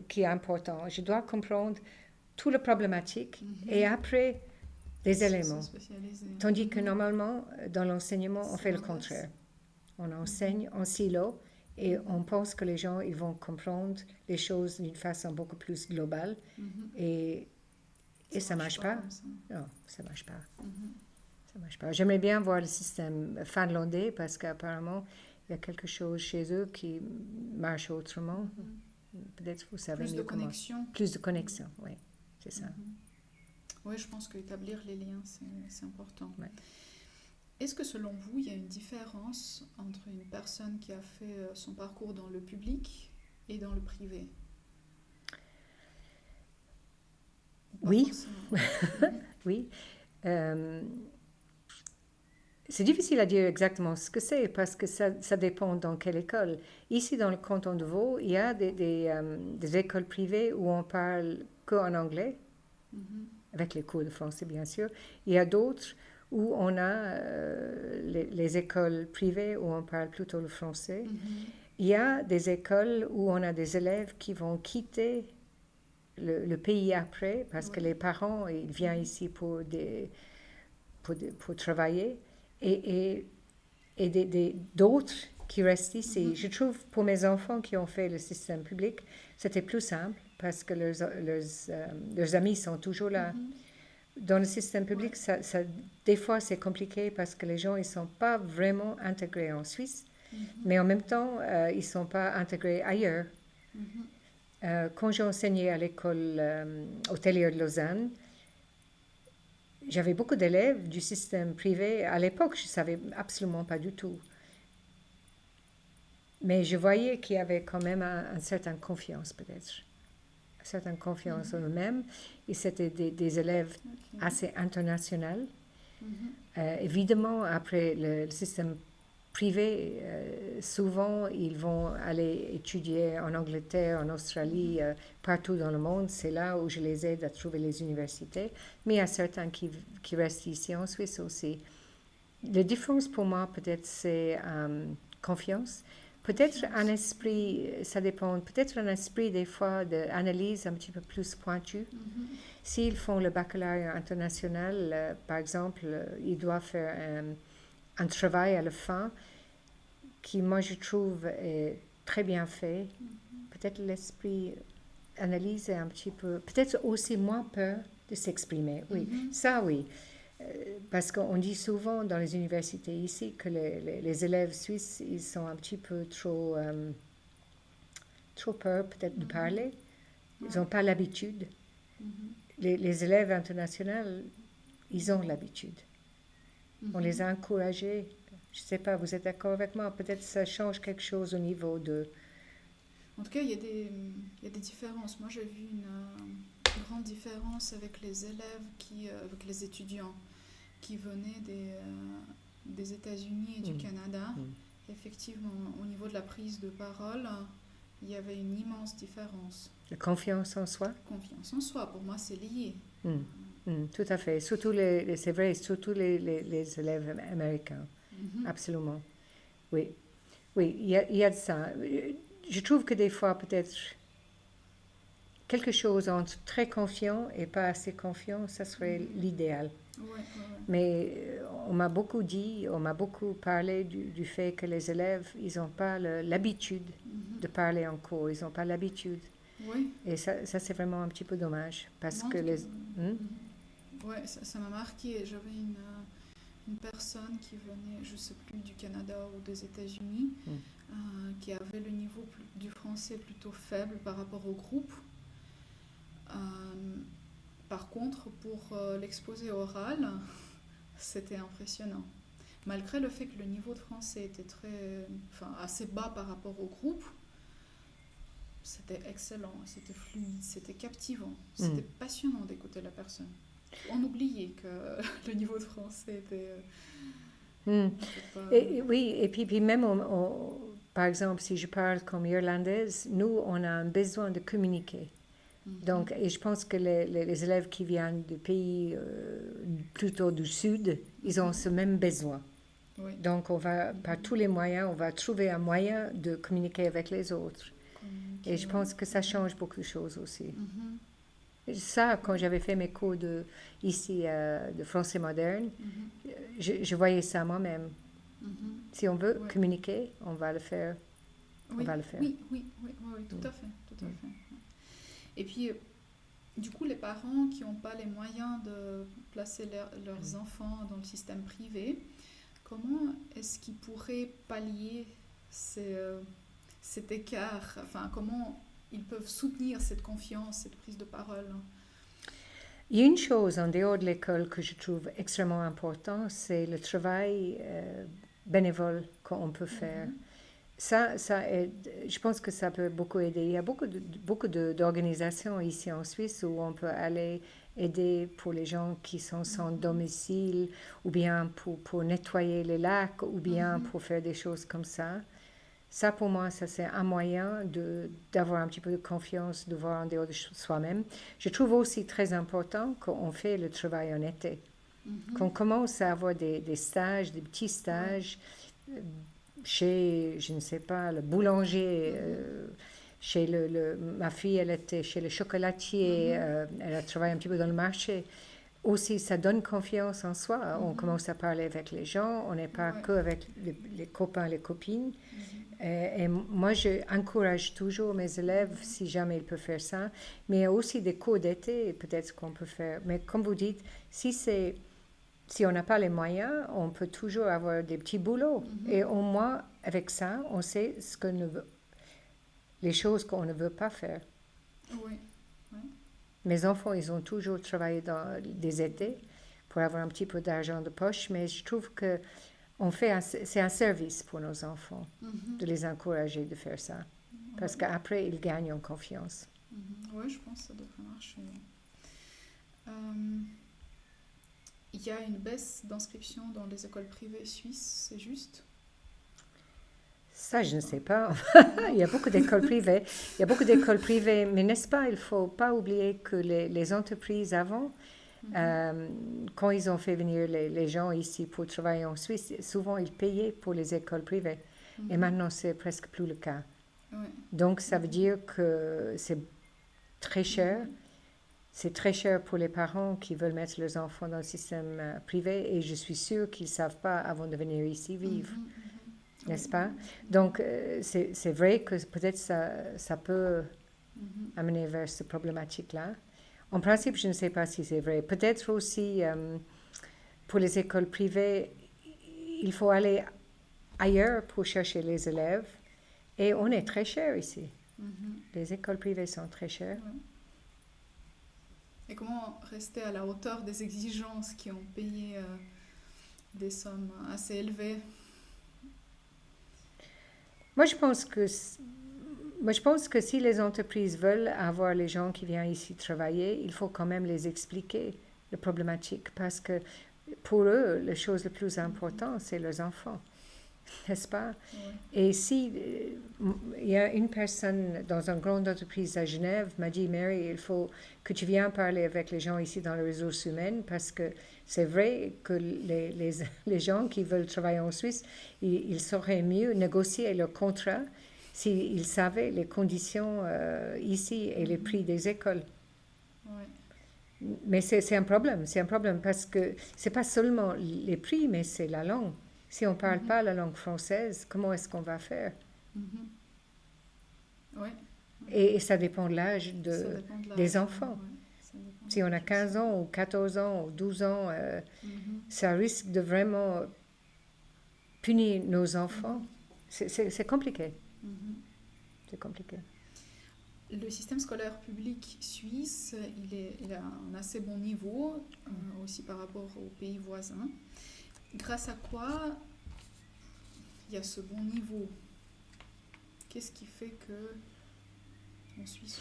qui est important. Je dois comprendre toute la problématique et après des éléments. Tandis que normalement, dans l'enseignement, on fait le contraire. On enseigne en silo Et on pense que les gens, ils vont comprendre les choses d'une façon beaucoup plus globale. Et ça marche pas. comme ça. Non, ça marche pas. Ça marche pas. J'aimerais bien voir le système finlandais parce qu'apparemment, il y a quelque chose chez eux qui marche autrement. Peut-être vous savez Plus mieux de comment. connexion. Plus de connexion, oui, c'est ça. Oui, je pense qu'établir les liens, c'est important. Ouais. Est-ce que selon vous, il y a une différence entre une personne qui a fait son parcours dans le public et dans le privé? Oui. Oui. C'est difficile à dire exactement ce que c'est parce que ça dépend dans quelle école. Ici, dans le canton de Vaud, il y a des écoles privées où on parle qu'en anglais, avec les cours de français bien sûr. Il y a d'autres où on a les écoles privées où on parle plutôt le français. Il y a des écoles où on a des élèves qui vont quitter le pays après parce que les parents ils viennent ici pour travailler et d'autres qui restent ici. Je trouve pour mes enfants qui ont fait le système public, c'était plus simple parce que leurs amis sont toujours là. Dans le système public, des fois c'est compliqué parce que les gens ils sont pas vraiment intégrés en Suisse, mais en même temps ils sont pas intégrés ailleurs. Quand j'ai enseigné à l'école hôtelière de Lausanne, j'avais beaucoup d'élèves du système privé. À l'époque, je ne savais absolument pas du tout. Mais je voyais qu'il y avait quand même une certaine confiance, peut-être. Une certaine confiance en eux-mêmes. Et c'était des élèves assez internationaux. Évidemment, après le système privé, souvent, ils vont aller étudier en Angleterre, en Australie, partout dans le monde. C'est là où je les aide à trouver les universités. Mais il y a certains qui restent ici en Suisse aussi. La différence pour moi, peut-être, c'est confiance. Peut-être un esprit, ça dépend, peut-être un esprit des fois d'analyse un petit peu plus pointu. S'ils font le baccalauréat international, par exemple, ils doivent faire un travail à la fin qui, moi, je trouve est très bien fait. Peut-être l'esprit analyse est un petit peu... Peut-être aussi moins peur de s'exprimer. Oui, ça, oui. Parce qu'on dit souvent dans les universités ici que les élèves suisses, ils sont un petit peu trop peur peut-être de parler. Ils n'ont pas l'habitude. Les élèves internationaux, ils ont l'habitude. On les a encouragés. Je ne sais pas, vous êtes d'accord avec moi? Peut-être ça change quelque chose au niveau de... En tout cas, il y a des différences. Moi, j'ai vu une grande différence avec les élèves, avec les étudiants qui venaient des États-Unis et du Canada. Effectivement, au niveau de la prise de parole, il y avait une immense différence. La confiance en soi? Confiance en soi, pour moi, c'est lié. Tout à fait. Surtout c'est vrai, surtout les élèves américains. Absolument. Oui. Oui, il y a de ça. Je trouve que des fois, peut-être, quelque chose entre très confiant et pas assez confiant, ça serait l'idéal. Mais on m'a beaucoup dit, on m'a beaucoup parlé du fait que les élèves, ils n'ont pas l'habitude de parler en cours, ils n'ont pas l'habitude. Et ça c'est vraiment un petit peu dommage, parce que les... Oui, ça m'a marqué. J'avais une personne qui venait, je ne sais plus, du Canada ou des États-Unis, qui avait le niveau du français plutôt faible par rapport au groupe. Par contre, pour l'exposé oral, c'était impressionnant. Malgré le fait que le niveau de français était assez bas par rapport au groupe, c'était excellent, c'était fluide, c'était captivant, c'était passionnant d'écouter la personne. On oubliait que le niveau de français était... Oui, et puis même, par exemple, si je parle comme irlandaise, nous, on a un besoin de communiquer. Donc, et je pense que les élèves qui viennent du pays plutôt du sud, ils ont ce même besoin. Donc, on va, par tous les moyens, on va trouver un moyen de communiquer avec les autres. Et je pense que ça change beaucoup de choses aussi. Ça, quand j'avais fait mes cours ici de français moderne, je voyais ça moi-même. Si on veut communiquer, on va le faire on va le faire. Oui, tout à fait. Et puis, du coup, les parents qui n'ont pas les moyens de placer leurs enfants dans le système privé, comment est-ce qu'ils pourraient pallier cet écart? Enfin, comment ils peuvent soutenir cette confiance, cette prise de parole? Il y a une chose en dehors de l'école que je trouve extrêmement important, c'est le travail bénévole qu'on peut faire. Ça aide. Je pense que ça peut beaucoup aider. Il y a beaucoup d'organisations ici en Suisse où on peut aller aider pour les gens qui sont sans domicile, ou bien pour nettoyer les lacs, ou bien pour faire des choses comme ça. Ça, pour moi, ça c'est un moyen d'avoir un petit peu de confiance, de voir en dehors de soi-même. Je trouve aussi très important qu'on fait le travail en été, qu'on commence à avoir des stages, des petits stages chez, je ne sais pas, le boulanger, chez ma fille, elle était chez le chocolatier, elle a travaillé un petit peu dans le marché. Aussi, ça donne confiance en soi. On commence à parler avec les gens, on n'est pas que avec les copains, les copines. Et moi, j'encourage toujours mes élèves, si jamais ils peuvent faire ça. Mais il y a aussi des cours d'été, peut-être qu'on peut faire. Mais comme vous dites, si on n'a pas les moyens, on peut toujours avoir des petits boulots. Et au moins, avec ça, on sait les choses qu'on ne veut pas faire. Oui. Mes enfants, ils ont toujours travaillé dans des étés pour avoir un petit peu d'argent de poche, mais je trouve que c'est un service pour nos enfants de les encourager de faire ça. Parce qu'après, ils gagnent en confiance. Oui, je pense que ça devrait marcher. Il y a une baisse d'inscription dans les écoles privées suisses, c'est juste? Ça, je ne sais pas. Il y a beaucoup d'écoles privées. Mais n'est-ce pas, il ne faut pas oublier que les entreprises avant, quand ils ont fait venir les gens ici pour travailler en Suisse, souvent ils payaient pour les écoles privées. Et maintenant, c'est presque plus le cas. Donc, ça veut dire que c'est très cher. C'est très cher pour les parents qui veulent mettre leurs enfants dans le système privé. Et je suis sûre qu'ils ne savent pas avant de venir ici vivre. N'est-ce pas? Donc, c'est vrai que peut-être ça peut amener vers cette problématique-là. En principe, je ne sais pas si c'est vrai. Peut-être aussi, pour les écoles privées, il faut aller ailleurs pour chercher les élèves. Et on est très cher ici. Les écoles privées sont très chères. Et comment rester à la hauteur des exigences qui ont payé des sommes assez élevées? Moi, je pense que si les entreprises veulent avoir les gens qui viennent ici travailler, il faut quand même les expliquer la problématique parce que pour eux, la chose la plus importante, c'est leurs enfants, n'est-ce pas? Et si il y a une personne dans une grande entreprise à Genève m'a dit, Mary, il faut que tu viennes parler avec les gens ici dans les ressources humaines parce que c'est vrai que les gens qui veulent travailler en Suisse, ils sauraient mieux négocier leur contrat s'ils savaient les conditions ici et les prix des écoles. Mais c'est un problème parce que c'est pas seulement les prix, mais c'est la langue. Si on ne parle pas la langue française, comment est-ce qu'on va faire? Et ça dépend de l'âge des enfants. Si on a 15 ans ou 14 ans ou 12 ans, ça risque de vraiment punir nos enfants. C'est compliqué. C'est compliqué. Le système scolaire public suisse, il a un assez bon niveau, aussi par rapport aux pays voisins. Grâce à quoi il y a ce bon niveau? Qu'est-ce qui fait que en Suisse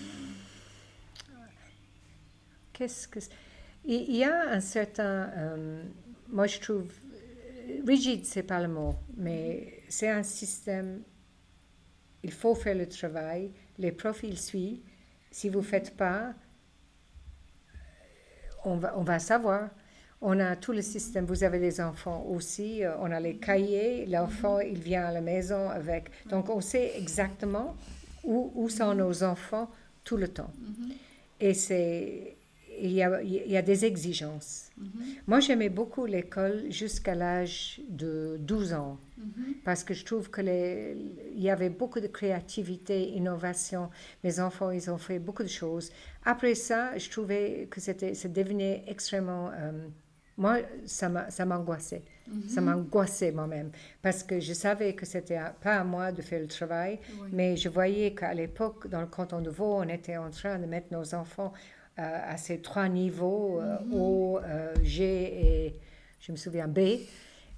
Il y a un certain, moi je trouve, rigide c'est pas le mot, mais c'est un système, il faut faire le travail, les profs ils suivent, si vous ne faites pas, on va savoir. On a tout le système, vous avez les enfants aussi, on a les cahiers, l'enfant il vient à la maison avec, donc on sait exactement où sont nos enfants tout le temps. Et il y a des exigences. Moi, j'aimais beaucoup l'école jusqu'à l'âge de 12 ans, parce que je trouve qu'il il y avait beaucoup de créativité, innovation. Mes enfants, ils ont fait beaucoup de choses. Après ça, je trouvais que ça devenait extrêmement... moi, ça m'angoissait. Ça m'angoissait moi-même. Parce que je savais que c'était pas à moi de faire le travail, mais je voyais qu'à l'époque, dans le canton de Vaud, on était en train de mettre nos enfants à ces 3 niveaux, O, G et, je me souviens, B.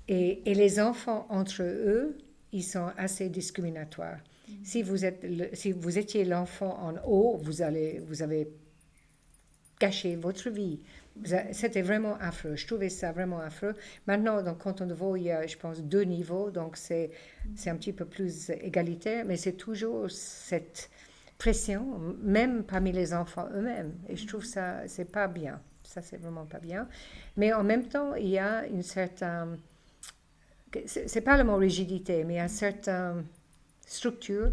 Et les enfants, entre eux, ils sont assez discriminatoires. Si vous étiez l'enfant en haut, vous avez gâché votre vie. C'était vraiment affreux. Je trouvais ça vraiment affreux. Maintenant, dans le canton de Vaud, il y a, je pense, 2 niveaux, donc c'est un petit peu plus égalitaire, mais c'est toujours cette pression, même parmi les enfants eux-mêmes. Et je trouve ça, c'est pas bien. Ça, c'est vraiment pas bien. Mais en même temps, il y a une certaine... c'est pas le mot rigidité, mais il y a une certaine structure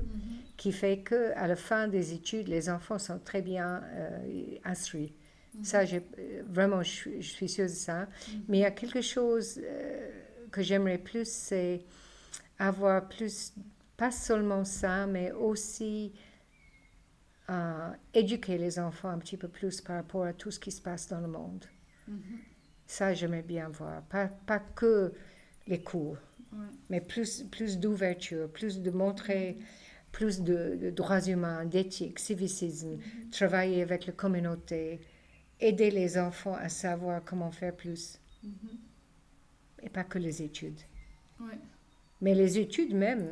qui fait qu'à la fin des études, les enfants sont très bien instruits. Ça, vraiment, je suis sûre de ça. Mais il y a quelque chose que j'aimerais plus, c'est avoir plus, pas seulement ça, mais aussi éduquer les enfants un petit peu plus par rapport à tout ce qui se passe dans le monde. Ça, j'aimerais bien voir. Pas que les cours, mais plus d'ouverture, plus de montrer... plus de droits humains, d'éthique, civisme, travailler avec la communauté, aider les enfants à savoir comment faire plus. Et pas que les études. Mais les études même,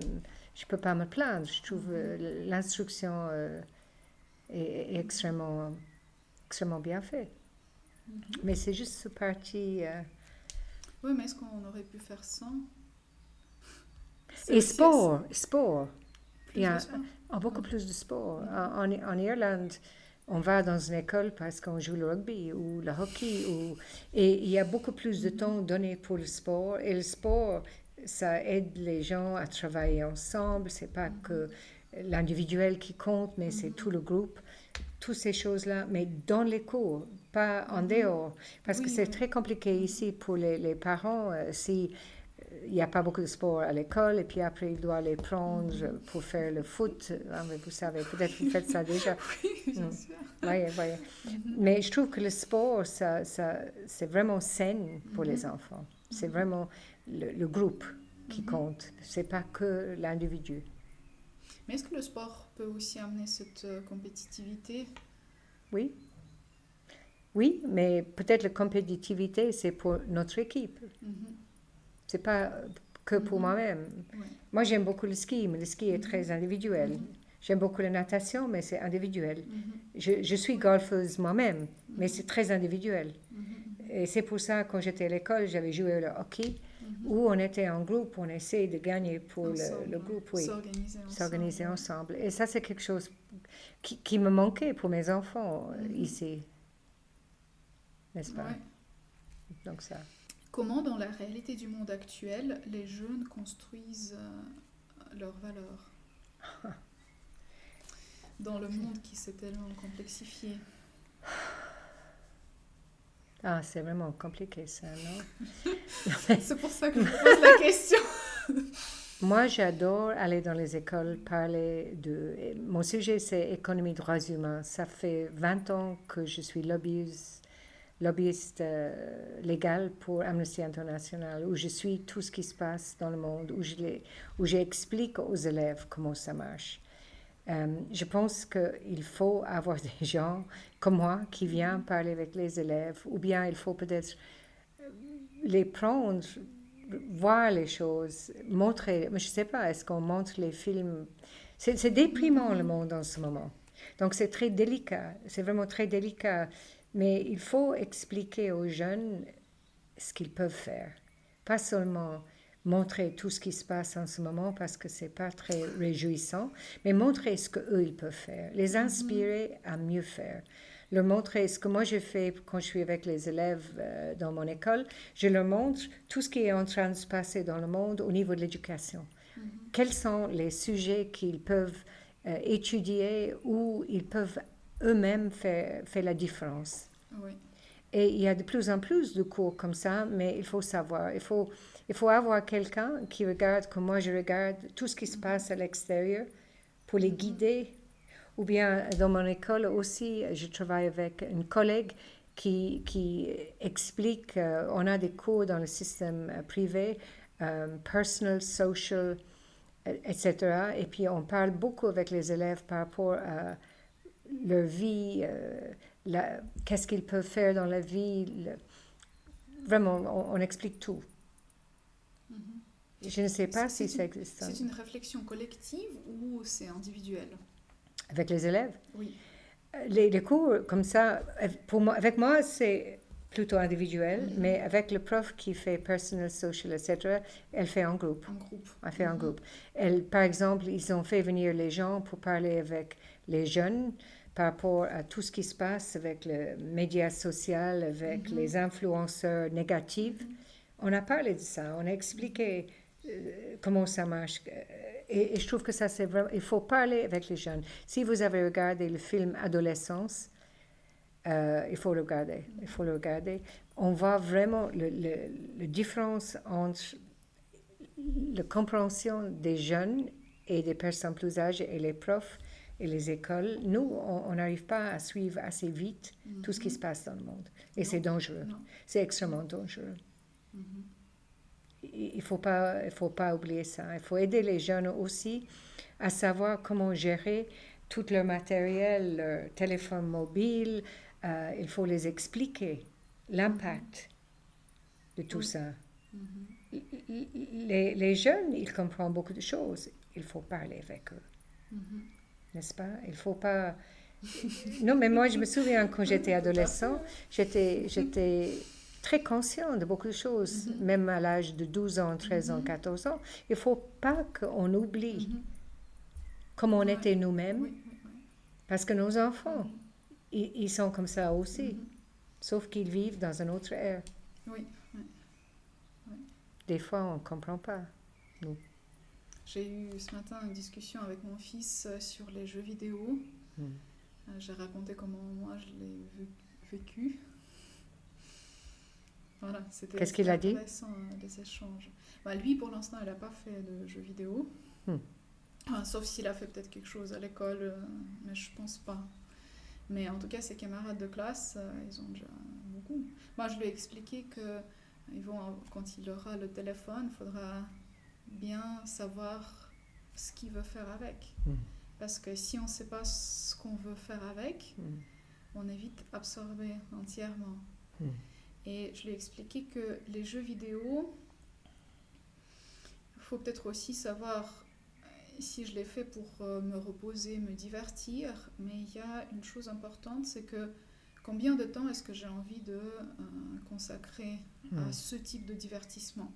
je ne peux pas me plaindre. Je trouve l'instruction est extrêmement bien faite. Mais c'est juste ce parti... Oui, mais est-ce qu'on aurait pu faire sans? Et sport. Il y a beaucoup Ouais. plus de sport. En Irlande, on va dans une école parce qu'on joue le rugby ou le hockey. Et il y a beaucoup plus de temps donné pour le sport. Et le sport, ça aide les gens à travailler ensemble. C'est pas que l'individuel qui compte, mais c'est tout le groupe. Toutes ces choses-là, mais dans les cours, pas en dehors. Parce que c'est très compliqué ici pour les parents. Si il n'y a pas beaucoup de sport à l'école et puis après il doit les prendre pour faire le foot. Ah, mais vous savez, peut-être vous faites ça déjà. Oui, bien sûr. Voyez. Mais je trouve que le sport, ça, c'est vraiment sain pour les enfants. C'est vraiment le groupe qui compte. C'est pas que l'individu. Mais est-ce que le sport peut aussi amener cette compétitivité? Oui, mais peut-être la compétitivité, c'est pour notre équipe. C'est pas que pour moi-même. Moi, j'aime beaucoup le ski, mais le ski est très individuel. J'aime beaucoup la natation, mais c'est individuel. Je suis golfeuse moi-même, mais c'est très individuel. Et c'est pour ça, quand j'étais à l'école, j'avais joué au hockey, où on était en groupe, on essayait de gagner pour le groupe, s'organiser ensemble. Et ça, c'est quelque chose qui me manquait pour mes enfants ici. N'est-ce pas? Donc ça... Comment, dans la réalité du monde actuel, les jeunes construisent leurs valeurs dans le monde qui s'est tellement complexifié? Ah, c'est vraiment compliqué ça, non? C'est pour ça que je vous pose la question. Moi, j'adore aller dans les écoles, parler de... Mon sujet, c'est économie, droits humains. Ça fait 20 ans que je suis lobbyiste légal pour Amnesty International, où je suis tout ce qui se passe dans le monde, où j'explique aux élèves comment ça marche. Je pense qu'il faut avoir des gens comme moi qui viennent parler avec les élèves, ou bien il faut peut-être les prendre, voir les choses, montrer. Mais je ne sais pas, est-ce qu'on montre les films? C'est déprimant le monde en ce moment. Donc c'est très délicat, c'est vraiment très délicat. Mais il faut expliquer aux jeunes ce qu'ils peuvent faire. Pas seulement montrer tout ce qui se passe en ce moment parce que ce n'est pas très réjouissant, mais montrer ce qu'eux, ils peuvent faire. Les inspirer à mieux faire. Leur montrer ce que moi je fais quand je suis avec les élèves dans mon école. Je leur montre tout ce qui est en train de se passer dans le monde au niveau de l'éducation. Quels sont les sujets qu'ils peuvent étudier où ils peuvent eux-mêmes faire la différence. Et il y a de plus en plus de cours comme ça, mais il faut savoir, il faut avoir quelqu'un qui regarde comme moi je regarde tout ce qui se passe à l'extérieur pour les guider. Ou bien dans mon école aussi, je travaille avec une collègue qui explique, on a des cours dans le système privé, personal, social, etc. Et puis on parle beaucoup avec les élèves par rapport à leur vie, qu'est-ce qu'ils peuvent faire dans la vie. Vraiment, on explique tout. Je ne sais pas si ça existe. C'est une réflexion collective ou c'est individuel? Avec les élèves? Oui. Les cours comme ça, avec moi, c'est plutôt individuel, mais avec le prof qui fait personal, social, etc., elle fait en groupe. Elle fait en groupe. Par exemple, ils ont fait venir les gens pour parler avec les jeunes par rapport à tout ce qui se passe avec le média social, avec les influenceurs négatifs. On a parlé de ça, on a expliqué comment ça marche. Et je trouve que ça, c'est vraiment... Il faut parler avec les jeunes. Si vous avez regardé le film Adolescence, il faut le regarder. Il faut le regarder. On voit vraiment la différence entre la compréhension des jeunes et des personnes plus âgées et les profs et les écoles. Nous, on n'arrive pas à suivre assez vite tout ce qui se passe dans le monde. Et c'est dangereux. Non. C'est extrêmement dangereux. Il ne faut pas oublier ça. Il faut aider les jeunes aussi à savoir comment gérer tout leur matériel, leur téléphone mobile. Il faut les expliquer l'impact de tout ça. Les jeunes, ils comprennent beaucoup de choses. Il faut parler avec eux. N'est-ce pas? Il ne faut pas... Non, mais moi, je me souviens quand j'étais adolescent, j'étais très conscient de beaucoup de choses, même à l'âge de 12 ans, 13 ans, 14 ans. Il ne faut pas qu'on oublie comment on était nous-mêmes, parce que nos enfants, ils sont comme ça aussi, sauf qu'ils vivent dans une autre ère. Des fois, on ne comprend pas, nous. J'ai eu ce matin une discussion avec mon fils sur les jeux vidéo. J'ai raconté comment moi je l'ai vécu. Voilà, Qu'est-ce qu'il a dit? Intéressant, les échanges. Lui, pour l'instant, il n'a pas fait de jeux vidéo. Sauf s'il a fait peut-être quelque chose à l'école, mais je ne pense pas. Mais en tout cas, ses camarades de classe, ils ont déjà beaucoup. Moi, je lui ai expliqué que quand il aura le téléphone, il faudra bien savoir ce qu'il veut faire avec. Parce que si on ne sait pas ce qu'on veut faire avec, on est vite absorbé entièrement. Et je lui ai expliqué que les jeux vidéo, il faut peut-être aussi savoir si je l'ai fait pour me reposer, me divertir, mais il y a une chose importante, c'est que combien de temps est-ce que j'ai envie de consacrer à ce type de divertissement?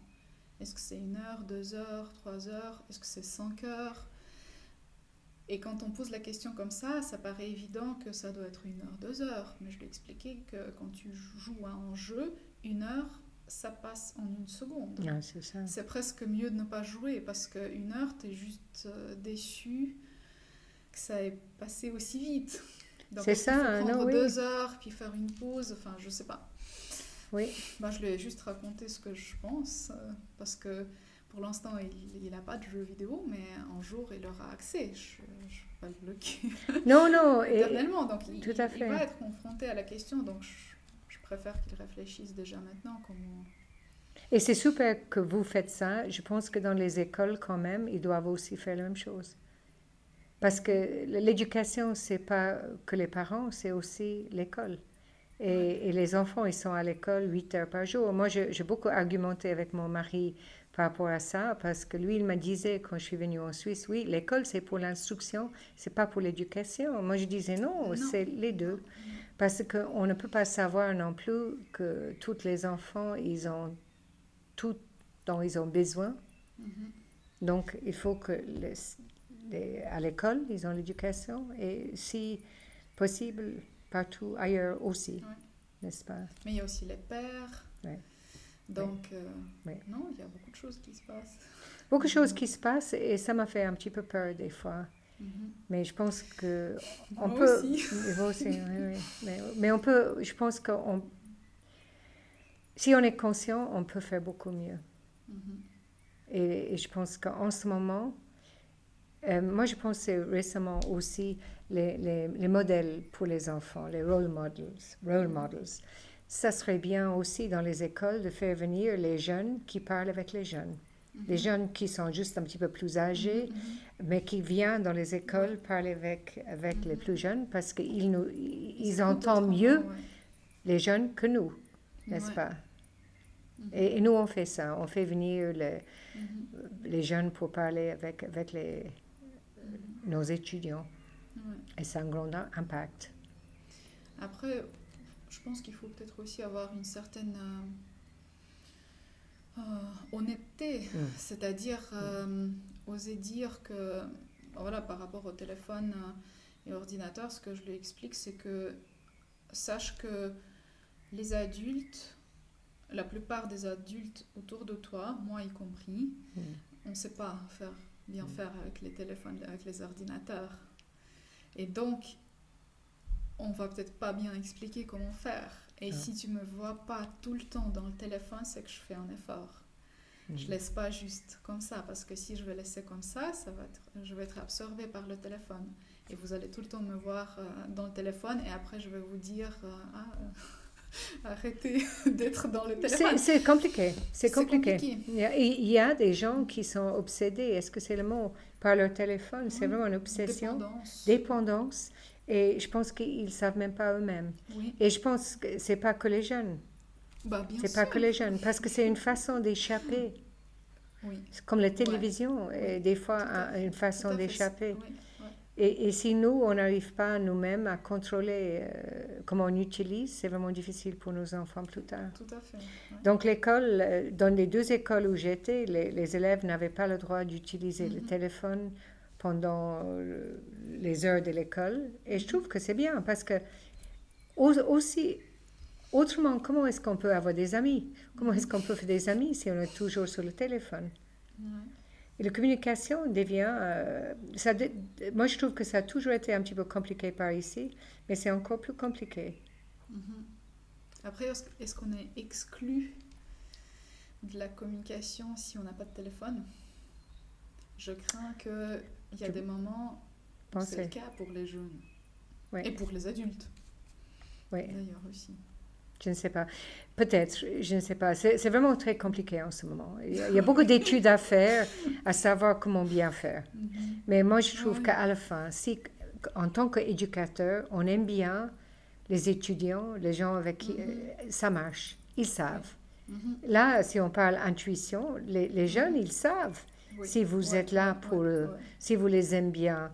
Est-ce que c'est 1 heure, 2 heures, 3 heures? Est-ce que c'est 5 heures? Et quand on pose la question comme ça paraît évident que ça doit être 1 heure, 2 heures. Mais je lui ai expliqué que quand tu joues à un jeu, 1 heure, ça passe en 1 seconde. C'est ça. C'est presque mieux de ne pas jouer parce qu'1 heure, tu es juste déçu que ça ait passé aussi vite. Donc, c'est ça, il faut prendre 2 heures, puis faire une pause, enfin, je sais pas. Oui. Je lui ai juste raconté ce que je pense, parce que pour l'instant, il n'a pas de jeux vidéo, mais un jour, il aura accès. Je ne vais pas le bloquer. Non. Éternellement. Donc, tout à fait. Il va être confronté à la question, donc je préfère qu'il réfléchisse déjà maintenant. Et c'est super que vous faites ça. Je pense que dans les écoles, quand même, ils doivent aussi faire la même chose. Parce que l'éducation, ce n'est pas que les parents, c'est aussi l'école. Et les enfants, ils sont à l'école 8 heures par jour. Moi, j'ai beaucoup argumenté avec mon mari par rapport à ça, parce que lui, il me disait, quand je suis venue en Suisse, oui, l'école, c'est pour l'instruction, c'est pas pour l'éducation. Moi, je disais non, c'est les deux. Parce qu'on ne peut pas savoir non plus que tous les enfants, ils ont tout dont ils ont besoin. Donc, il faut que à l'école, ils ont l'éducation, et si possible, partout ailleurs aussi, n'est-ce pas? Mais il y a aussi les pères. Donc, non, il y a beaucoup de choses qui se passent. Beaucoup de choses qui se passent, et ça m'a fait un petit peu peur des fois. Mais je pense que on peut... Aussi. Moi aussi, oui. Mais on peut, je pense qu'on Si on est conscient, on peut faire beaucoup mieux. Mhm. Et je pense qu'en ce moment, moi je pensais récemment aussi les modèles pour les enfants, les role models. Ça serait bien aussi dans les écoles de faire venir les jeunes qui parlent avec les jeunes. Les jeunes qui sont juste un petit peu plus âgés, mais qui viennent dans les écoles parler avec les plus jeunes parce qu'ils Ils entendent écoutent mieux autrement, ouais. les jeunes que nous, n'est-ce Ouais. pas? Et nous, on fait ça. On fait venir les jeunes pour parler avec nos étudiants. Ouais. Et ça a un grand impact. Après, je pense qu'il faut peut-être aussi avoir une certaine honnêteté, c'est-à-dire oser dire que, voilà, par rapport au téléphone et ordinateur, ce que je lui explique, c'est que sache que les adultes, la plupart des adultes autour de toi, moi y compris, on ne sait pas bien faire avec les téléphones, avec les ordinateurs. Et donc, on va peut-être pas bien expliquer comment faire. Et si tu me vois pas tout le temps dans le téléphone, c'est que je fais un effort. Je laisse pas juste comme ça, parce que si je vais laisser comme ça, je vais être absorbée par le téléphone. Et vous allez tout le temps me voir dans le téléphone, et après je vais vous dire arrêtez d'être dans le téléphone. C'est compliqué. C'est compliqué. compliqué. Il y a des gens qui sont obsédés, est-ce que c'est le mot, par leur téléphone? C'est vraiment une obsession. Dépendance. Et je pense qu'ils ne savent même pas eux-mêmes. Oui. Et je pense que ce n'est pas que les jeunes. Bah, bien C'est sûr. pas que les jeunes, parce que c'est une façon d'échapper. Oui. C'est comme la télévision, et des fois une façon d'échapper. Et si nous, on n'arrive pas nous-mêmes à contrôler comment on utilise, c'est vraiment difficile pour nos enfants plus tard. Tout à fait. Ouais. Donc l'école, dans les 2 écoles où j'étais, les élèves n'avaient pas le droit d'utiliser le téléphone pendant les heures de l'école. Et je trouve que c'est bien, parce que aussi, autrement, comment est-ce qu'on peut avoir des amis? Comment est-ce qu'on peut faire des amis si on est toujours sur le téléphone? Et la communication devient... moi, je trouve que ça a toujours été un petit peu compliqué par ici, mais c'est encore plus compliqué. Après, est-ce qu'on est exclu de la communication si on n'a pas de téléphone? Je crains qu'il y a des moments où c'est le cas pour les jeunes. Oui. Et pour les adultes. Oui. D'ailleurs aussi. Je ne sais pas. Peut-être, je ne sais pas. C'est vraiment très compliqué en ce moment. Il y a beaucoup d'études à faire, à savoir comment bien faire. Mais moi, je trouve qu'à la fin, si, en tant qu'éducateur, on aime bien les étudiants, les gens avec qui ça marche. Ils savent. Là, si on parle intuition, les jeunes, ils savent si vous êtes là pour eux, si vous les aimez bien.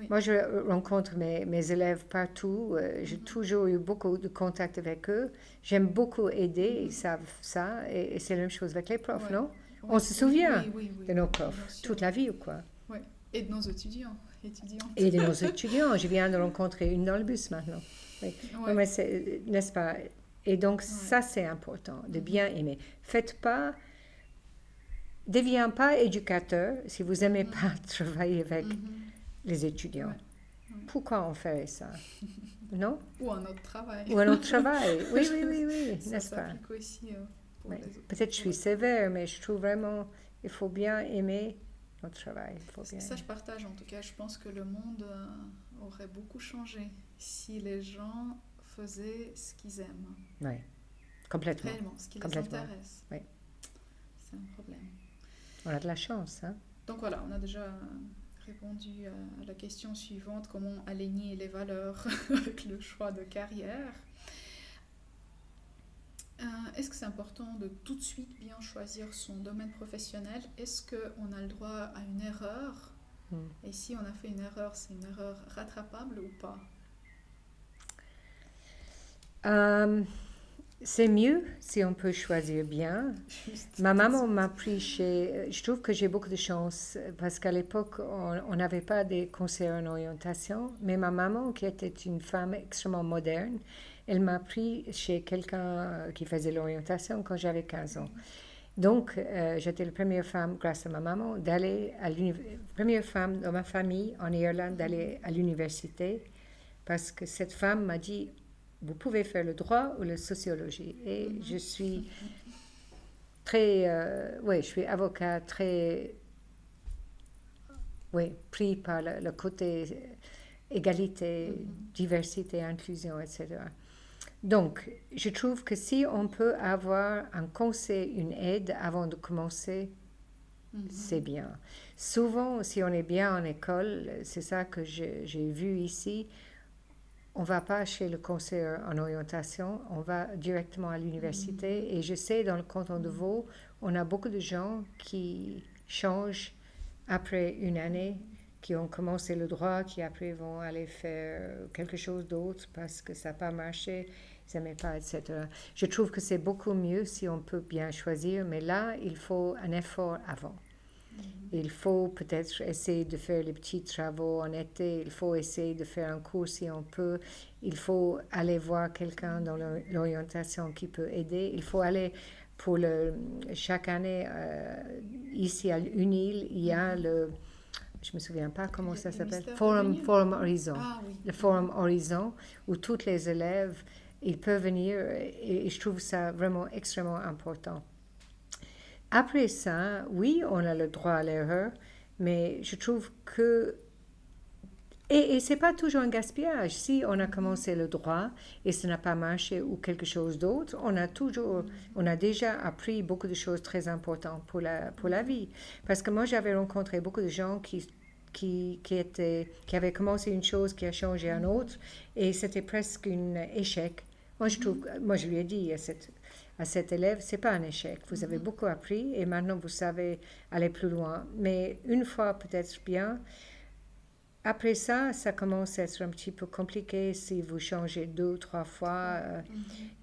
Moi, je rencontre mes élèves partout. J'ai toujours eu beaucoup de contact avec eux. J'aime beaucoup aider. Ils savent ça. Et c'est la même chose avec les profs, non? On se souvient de nos profs toute la vie ou quoi? Oui, et de nos étudiantes. Et de nos étudiants. Je viens de rencontrer une dans le bus maintenant. Oui. Non, mais n'est-ce pas? Et donc, ça, c'est important, de bien aimer. Deviens pas éducateur si vous n'aimez pas travailler avec les étudiants. Pourquoi on ferait ça? Non? Ou un autre travail. Ou un autre travail. Oui, n'est-ce pas? Ça s'applique aussi pour les autres. Peut-être je suis sévère, mais je trouve vraiment il faut bien aimer notre travail. Ça, je partage en tout cas. Je pense que le monde aurait beaucoup changé si les gens faisaient ce qu'ils aiment. Oui, complètement. Réellement, ce qui les intéresse. Oui. C'est un problème. On a de la chance, hein? Donc voilà, on a déjà répondu à la question suivante, comment aligner les valeurs avec le choix de carrière. Est-ce que c'est important de tout de suite bien choisir son domaine professionnel? Est-ce qu'on a le droit à une erreur? Et si on a fait une erreur, c'est une erreur rattrapable ou pas? C'est mieux si on peut choisir bien. Ma maman m'a pris je trouve que j'ai beaucoup de chance parce qu'à l'époque, on n'avait pas de conseillers en orientation. Mais ma maman, qui était une femme extrêmement moderne, elle m'a pris chez quelqu'un qui faisait l'orientation quand j'avais 15 ans. Donc, j'étais la première femme, grâce à ma maman, première femme dans ma famille en Irlande d'aller à l'université parce que cette femme m'a dit vous pouvez faire le droit ou la sociologie. Et je suis très, je suis avocat très, pris par le côté égalité, diversité, inclusion, etc. Donc, je trouve que si on peut avoir un conseil, une aide avant de commencer, c'est bien. Souvent, si on est bien en école, c'est ça que j'ai vu ici, on ne va pas chez le conseiller en orientation, on va directement à l'université. Et je sais, dans le canton de Vaud, on a beaucoup de gens qui changent après une année, qui ont commencé le droit, qui après vont aller faire quelque chose d'autre parce que ça n'a pas marché, ils n'aimaient pas, etc. Je trouve que c'est beaucoup mieux si on peut bien choisir, mais là, il faut un effort avant. Il faut peut-être essayer de faire les petits travaux en été, il faut essayer de faire un cours si on peut, il faut aller voir quelqu'un dans l'orientation qui peut aider, il faut aller pour chaque année, ici à UNIL, il y a je ne me souviens pas comment ça s'appelle, Forum Horizon. Oui. Le Forum Horizon, où tous les élèves, ils peuvent venir, et je trouve ça vraiment extrêmement important. Après ça, oui, on a le droit à l'erreur, mais je trouve que... Et ce n'est pas toujours un gaspillage. Si on a commencé le droit et ça n'a pas marché ou quelque chose d'autre, on a déjà appris beaucoup de choses très importantes pour la vie. Parce que moi, j'avais rencontré beaucoup de gens qui avaient commencé une chose qui a changé un autre et c'était presque un échec. Moi, je lui ai dit à cet élève, c'est pas un échec. Vous avez beaucoup appris et maintenant vous savez aller plus loin. Mais une fois peut-être bien, après ça, ça commence à être un petit peu compliqué si vous changez 2 ou 3 fois.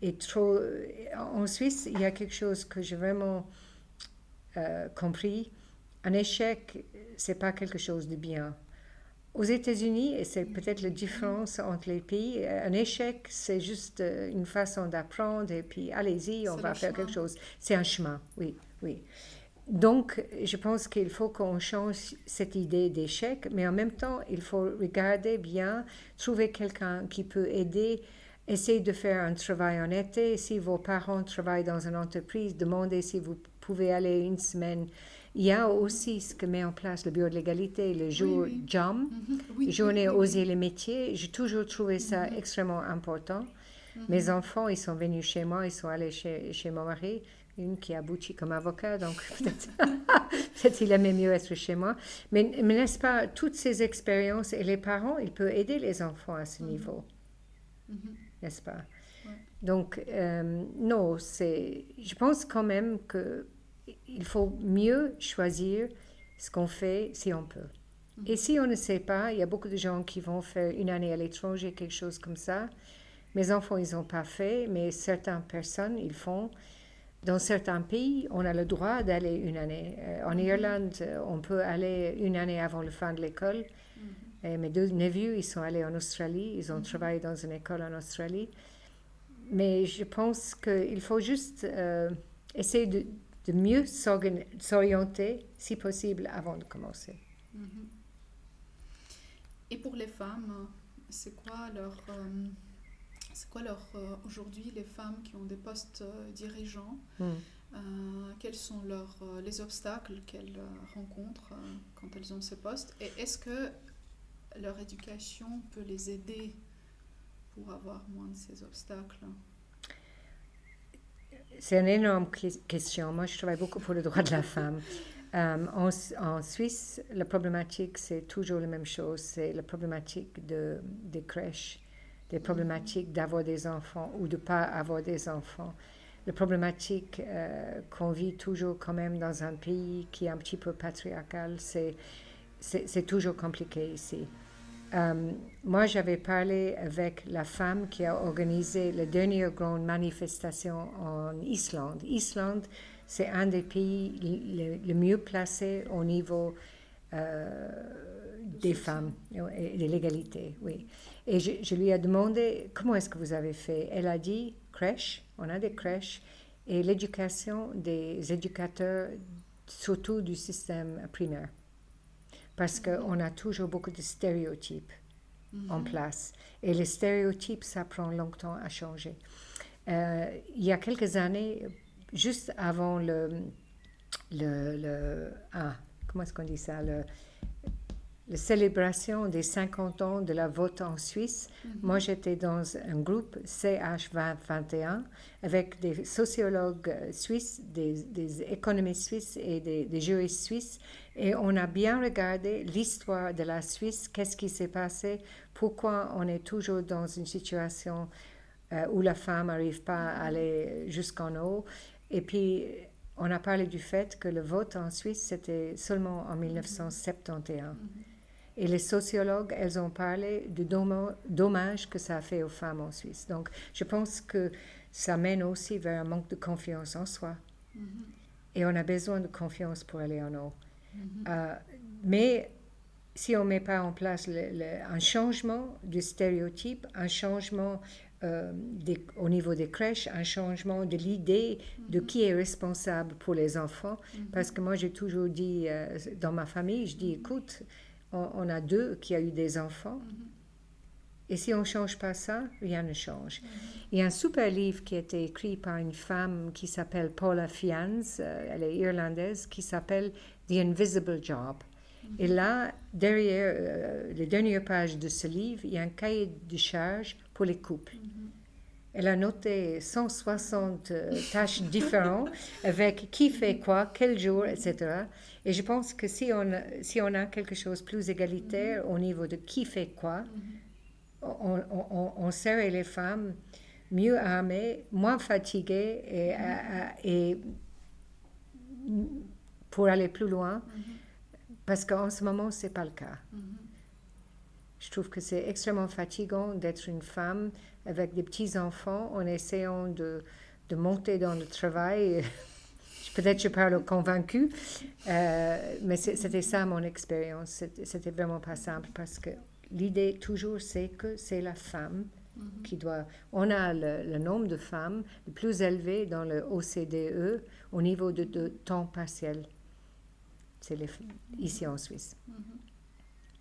Et trop. En Suisse, il y a quelque chose que j'ai vraiment compris. Un échec, c'est pas quelque chose de bien. Aux États-Unis, et c'est peut-être la différence entre les pays, un échec, c'est juste une façon d'apprendre et puis allez-y, on va faire quelque chose. C'est un chemin, oui. Donc, je pense qu'il faut qu'on change cette idée d'échec, mais en même temps, il faut regarder bien, trouver quelqu'un qui peut aider, essayer de faire un travail en été. Si vos parents travaillent dans une entreprise, demandez si vous pouvez aller une semaine. Il y a aussi ce que met en place le Bureau de l'égalité, le jour JOM, Journée Oser les métiers. J'ai toujours trouvé ça extrêmement important. Mes enfants, ils sont venus chez moi, ils sont allés chez mon mari, une qui a abouti comme avocat, donc peut-être il aimait mieux être chez moi. Mais n'est-ce pas, toutes ces expériences et les parents, ils peuvent aider les enfants à ce niveau, n'est-ce pas? Donc, non, je pense quand même qu'il faut mieux choisir ce qu'on fait si on peut. Et si on ne sait pas, il y a beaucoup de gens qui vont faire une année à l'étranger, quelque chose comme ça. Mes enfants, ils n'ont pas fait, mais certaines personnes, ils font. Dans certains pays, on a le droit d'aller une année. En Irlande, on peut aller une année avant la fin de l'école. Et mes 2 neveux, ils sont allés en Australie. Ils ont travaillé dans une école en Australie. Mais je pense qu'il faut juste essayer de mieux s'orienter, si possible, avant de commencer. Et pour les femmes, c'est quoi leur aujourd'hui, les femmes qui ont des postes dirigeants, quels sont les obstacles qu'elles rencontrent quand elles ont ces postes, et est-ce que leur éducation peut les aider pour avoir moins de ces obstacles? C'est une énorme question. Moi, je travaille beaucoup pour le droit de la femme. En Suisse, la problématique, c'est toujours la même chose. C'est la problématique des crèches, les problématiques d'avoir des enfants ou de ne pas avoir des enfants. La problématique qu'on vit toujours quand même dans un pays qui est un petit peu patriarcal, c'est toujours compliqué ici. Moi, j'avais parlé avec la femme qui a organisé la dernière grande manifestation en Islande. Islande, c'est un des pays les mieux placés au niveau des femmes et de l'égalité, oui. Et je lui ai demandé, comment est-ce que vous avez fait? Elle a dit, crèche, on a des crèches, et l'éducation des éducateurs, surtout du système primaire. Parce qu'on a toujours beaucoup de stéréotypes. en place. Et les stéréotypes, ça prend longtemps à changer. Il y a quelques années, juste avant comment est-ce qu'on dit ça, la célébration des 50 ans de la vote en Suisse, moi j'étais dans un groupe CH2021 avec des sociologues suisses, des économistes suisses et des juristes suisses, et on a bien regardé l'histoire de la Suisse, qu'est-ce qui s'est passé, pourquoi on est toujours dans une situation où la femme n'arrive pas à aller jusqu'en haut, et puis on a parlé du fait que le vote en Suisse c'était seulement en 1971. Et les sociologues, elles ont parlé du dommage que ça a fait aux femmes en Suisse. Donc, je pense que ça mène aussi vers un manque de confiance en soi. Et on a besoin de confiance pour aller en haut. Mais si on ne met pas en place un changement du stéréotype, un changement au niveau des crèches, un changement de l'idée de qui est responsable pour les enfants, parce que moi j'ai toujours dit dans ma famille, je dis écoute, on a 2 qui ont eu des enfants. Et si on ne change pas ça, rien ne change. Il y a un super livre qui a été écrit par une femme qui s'appelle Paula Fians, elle est irlandaise, qui s'appelle The Invisible Job. Et là, derrière les dernières pages de ce livre, il y a un cahier de charges pour les couples. Elle a noté 160 tâches différentes avec qui fait quoi, quel jour, etc. Et je pense que si on a quelque chose de plus égalitaire au niveau de qui fait quoi, on serait les femmes mieux armées, moins fatiguées et pour aller plus loin, parce qu'en ce moment, ce n'est pas le cas. Je trouve que c'est extrêmement fatigant d'être une femme avec des petits-enfants en essayant de monter dans le travail. Peut-être je parle convaincue, mais c'était ça mon expérience. C'était vraiment pas simple parce que l'idée toujours c'est que c'est la femme qui doit... On a le nombre de femmes le plus élevé dans le OCDE au niveau de temps partiel. C'est ici en Suisse.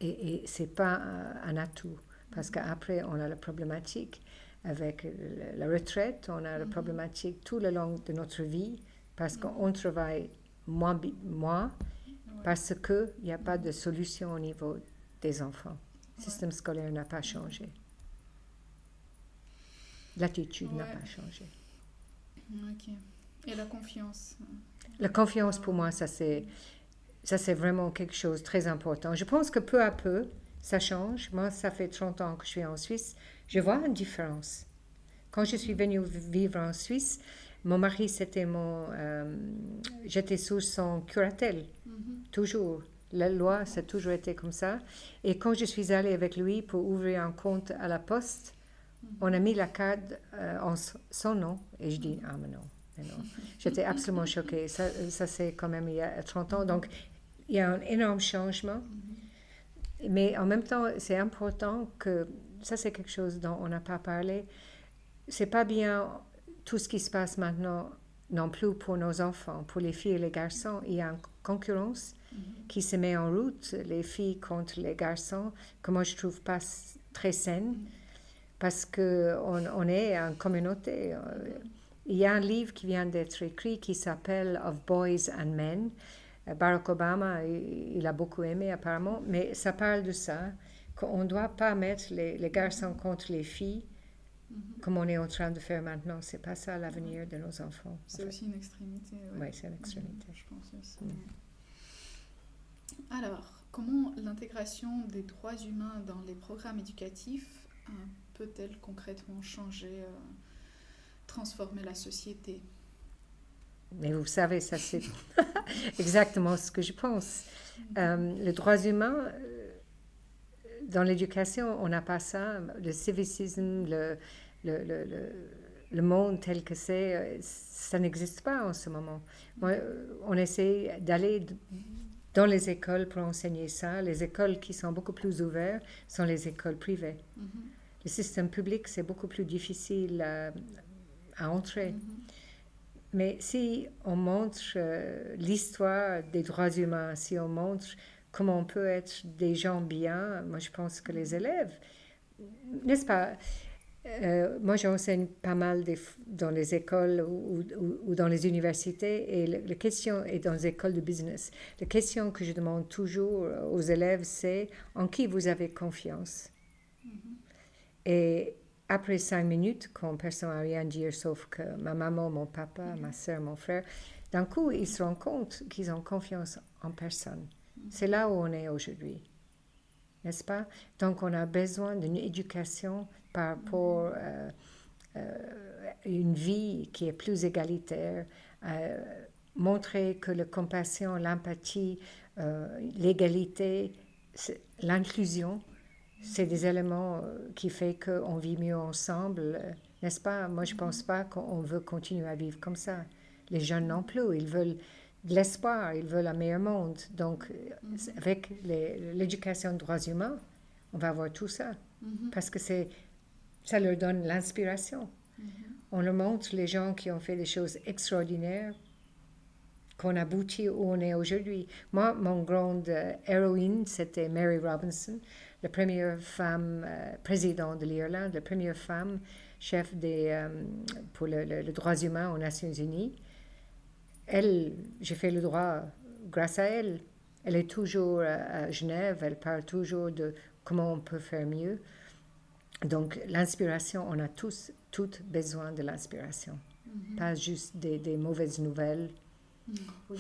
Et ce n'est pas un atout, parce qu'après, on a la problématique avec la retraite, on a la problématique tout le long de notre vie, parce qu'on travaille moins, parce qu'il n'y a pas de solution au niveau des enfants. Le système scolaire n'a pas changé. L'attitude n'a pas changé. Ok. Et la confiance? La confiance, pour moi, ça c'est vraiment quelque chose de très important. Je pense que peu à peu, ça change. Moi, ça fait 30 ans que je suis en Suisse. Je vois une différence. Quand je suis venue vivre en Suisse, mon mari, j'étais sous son curatelle, toujours. La loi, ça a toujours été comme ça. Et quand je suis allée avec lui pour ouvrir un compte à la poste, on a mis la carte en son nom. Et je dis, mais non. J'étais absolument choquée. Ça c'est quand même il y a 30 ans. Donc, il y a un énorme changement. Mais en même temps, c'est important que... Ça, c'est quelque chose dont on n'a pas parlé. C'est pas bien tout ce qui se passe maintenant non plus pour nos enfants. Pour les filles et les garçons, il y a une concurrence qui se met en route, les filles contre les garçons, que moi je trouve pas très saine, parce qu'on est une communauté. Il y a un livre qui vient d'être écrit qui s'appelle Of Boys and Men. Barack Obama, il a beaucoup aimé apparemment, mais ça parle de ça, qu'on ne doit pas mettre les garçons contre les filles, comme on est en train de faire maintenant. C'est pas ça l'avenir de nos enfants. C'est aussi une extrémité. Oui, c'est une extrémité. Je pense aussi. Alors, comment l'intégration des droits humains dans les programmes éducatifs peut-elle concrètement changer, transformer la société? Mais vous savez, ça c'est exactement ce que je pense. Les droits humains, dans l'éducation, on n'a pas ça. Le civisme, le monde tel que c'est, ça n'existe pas en ce moment. On essaie d'aller dans les écoles pour enseigner ça. Les écoles qui sont beaucoup plus ouvertes sont les écoles privées. Le système public, c'est beaucoup plus difficile à entrer. Mais si on montre l'histoire des droits humains, si on montre comment on peut être des gens bien, moi je pense que les élèves, n'est-ce pas? Moi, j'enseigne pas mal dans les écoles ou dans les universités et la question est dans les écoles de business. La question que je demande toujours aux élèves, c'est en qui vous avez confiance? Et après 5 minutes, quand personne n'a rien à dire sauf que ma maman, mon papa, ma soeur, mon frère, d'un coup, ils se rendent compte qu'ils ont confiance en personne. C'est là où on est aujourd'hui. N'est-ce pas? Donc, on a besoin d'une éducation par rapport à une vie qui est plus égalitaire, montrer que la compassion, l'empathie, l'égalité, l'inclusion, c'est des éléments qui font qu'on vit mieux ensemble, n'est-ce pas? Moi, je ne pense pas qu'on veut continuer à vivre comme ça. Les jeunes non plus, ils veulent de l'espoir, ils veulent un meilleur monde. Donc, avec l'éducation des droits humains, on va avoir tout ça. Parce que ça leur donne l'inspiration. On leur montre les gens qui ont fait des choses extraordinaires, qu'on aboutit où on est aujourd'hui. Moi, mon grande héroïne, c'était Mary Robinson, la première femme présidente de l'Irlande, la première femme chef pour les droits humains aux Nations Unies. J'ai fait le droit grâce à elle. Elle est toujours à Genève, elle parle toujours de comment on peut faire mieux. Donc, l'inspiration, on a toutes besoin de l'inspiration. Pas juste des mauvaises nouvelles. Oui.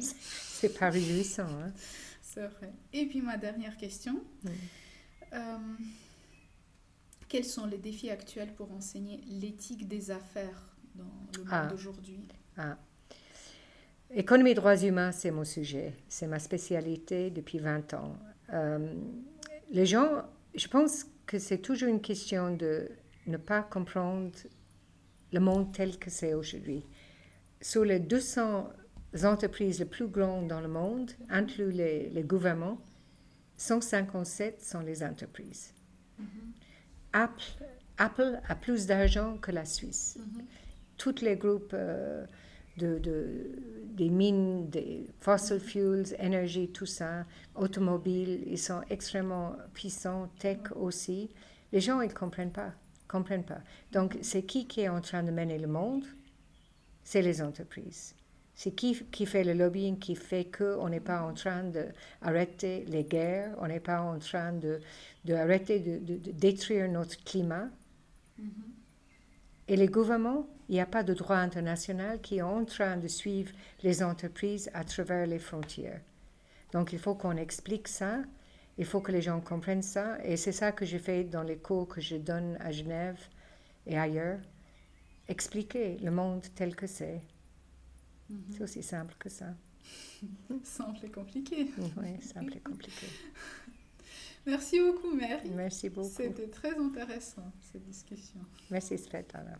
C'est pas réjouissant. Hein? C'est vrai. Et puis ma dernière question. Quels sont les défis actuels pour enseigner l'éthique des affaires dans le monde d'aujourd'hui? Économie et droits humains, c'est mon sujet. C'est ma spécialité depuis 20 ans. Les gens, je pense que c'est toujours une question de ne pas comprendre le monde tel que c'est aujourd'hui. Sur les 200 entreprises les plus grandes dans le monde, inclus les gouvernements, 157 sont les entreprises. Apple a plus d'argent que la Suisse. Tous les groupes des mines, des fossil fuels, énergie, tout ça, automobiles, ils sont extrêmement puissants, tech aussi. Les gens, ils ne comprennent pas. Donc, c'est qui est en train de mener le monde? C'est les entreprises. C'est qui fait le lobbying, qui fait qu'on n'est pas en train d'arrêter les guerres, on n'est pas en train d'arrêter de détruire notre climat. Et les gouvernements, il n'y a pas de droit international qui est en train de suivre les entreprises à travers les frontières. Donc, il faut qu'on explique ça, il faut que les gens comprennent ça, et c'est ça que je fais dans les cours que je donne à Genève et ailleurs. Expliquer le monde tel que c'est. C'est aussi simple que ça. Simple et compliqué. Oui, simple et compliqué. Merci beaucoup, Mary. Merci beaucoup. C'était très intéressant, cette discussion. Merci, Svetlana.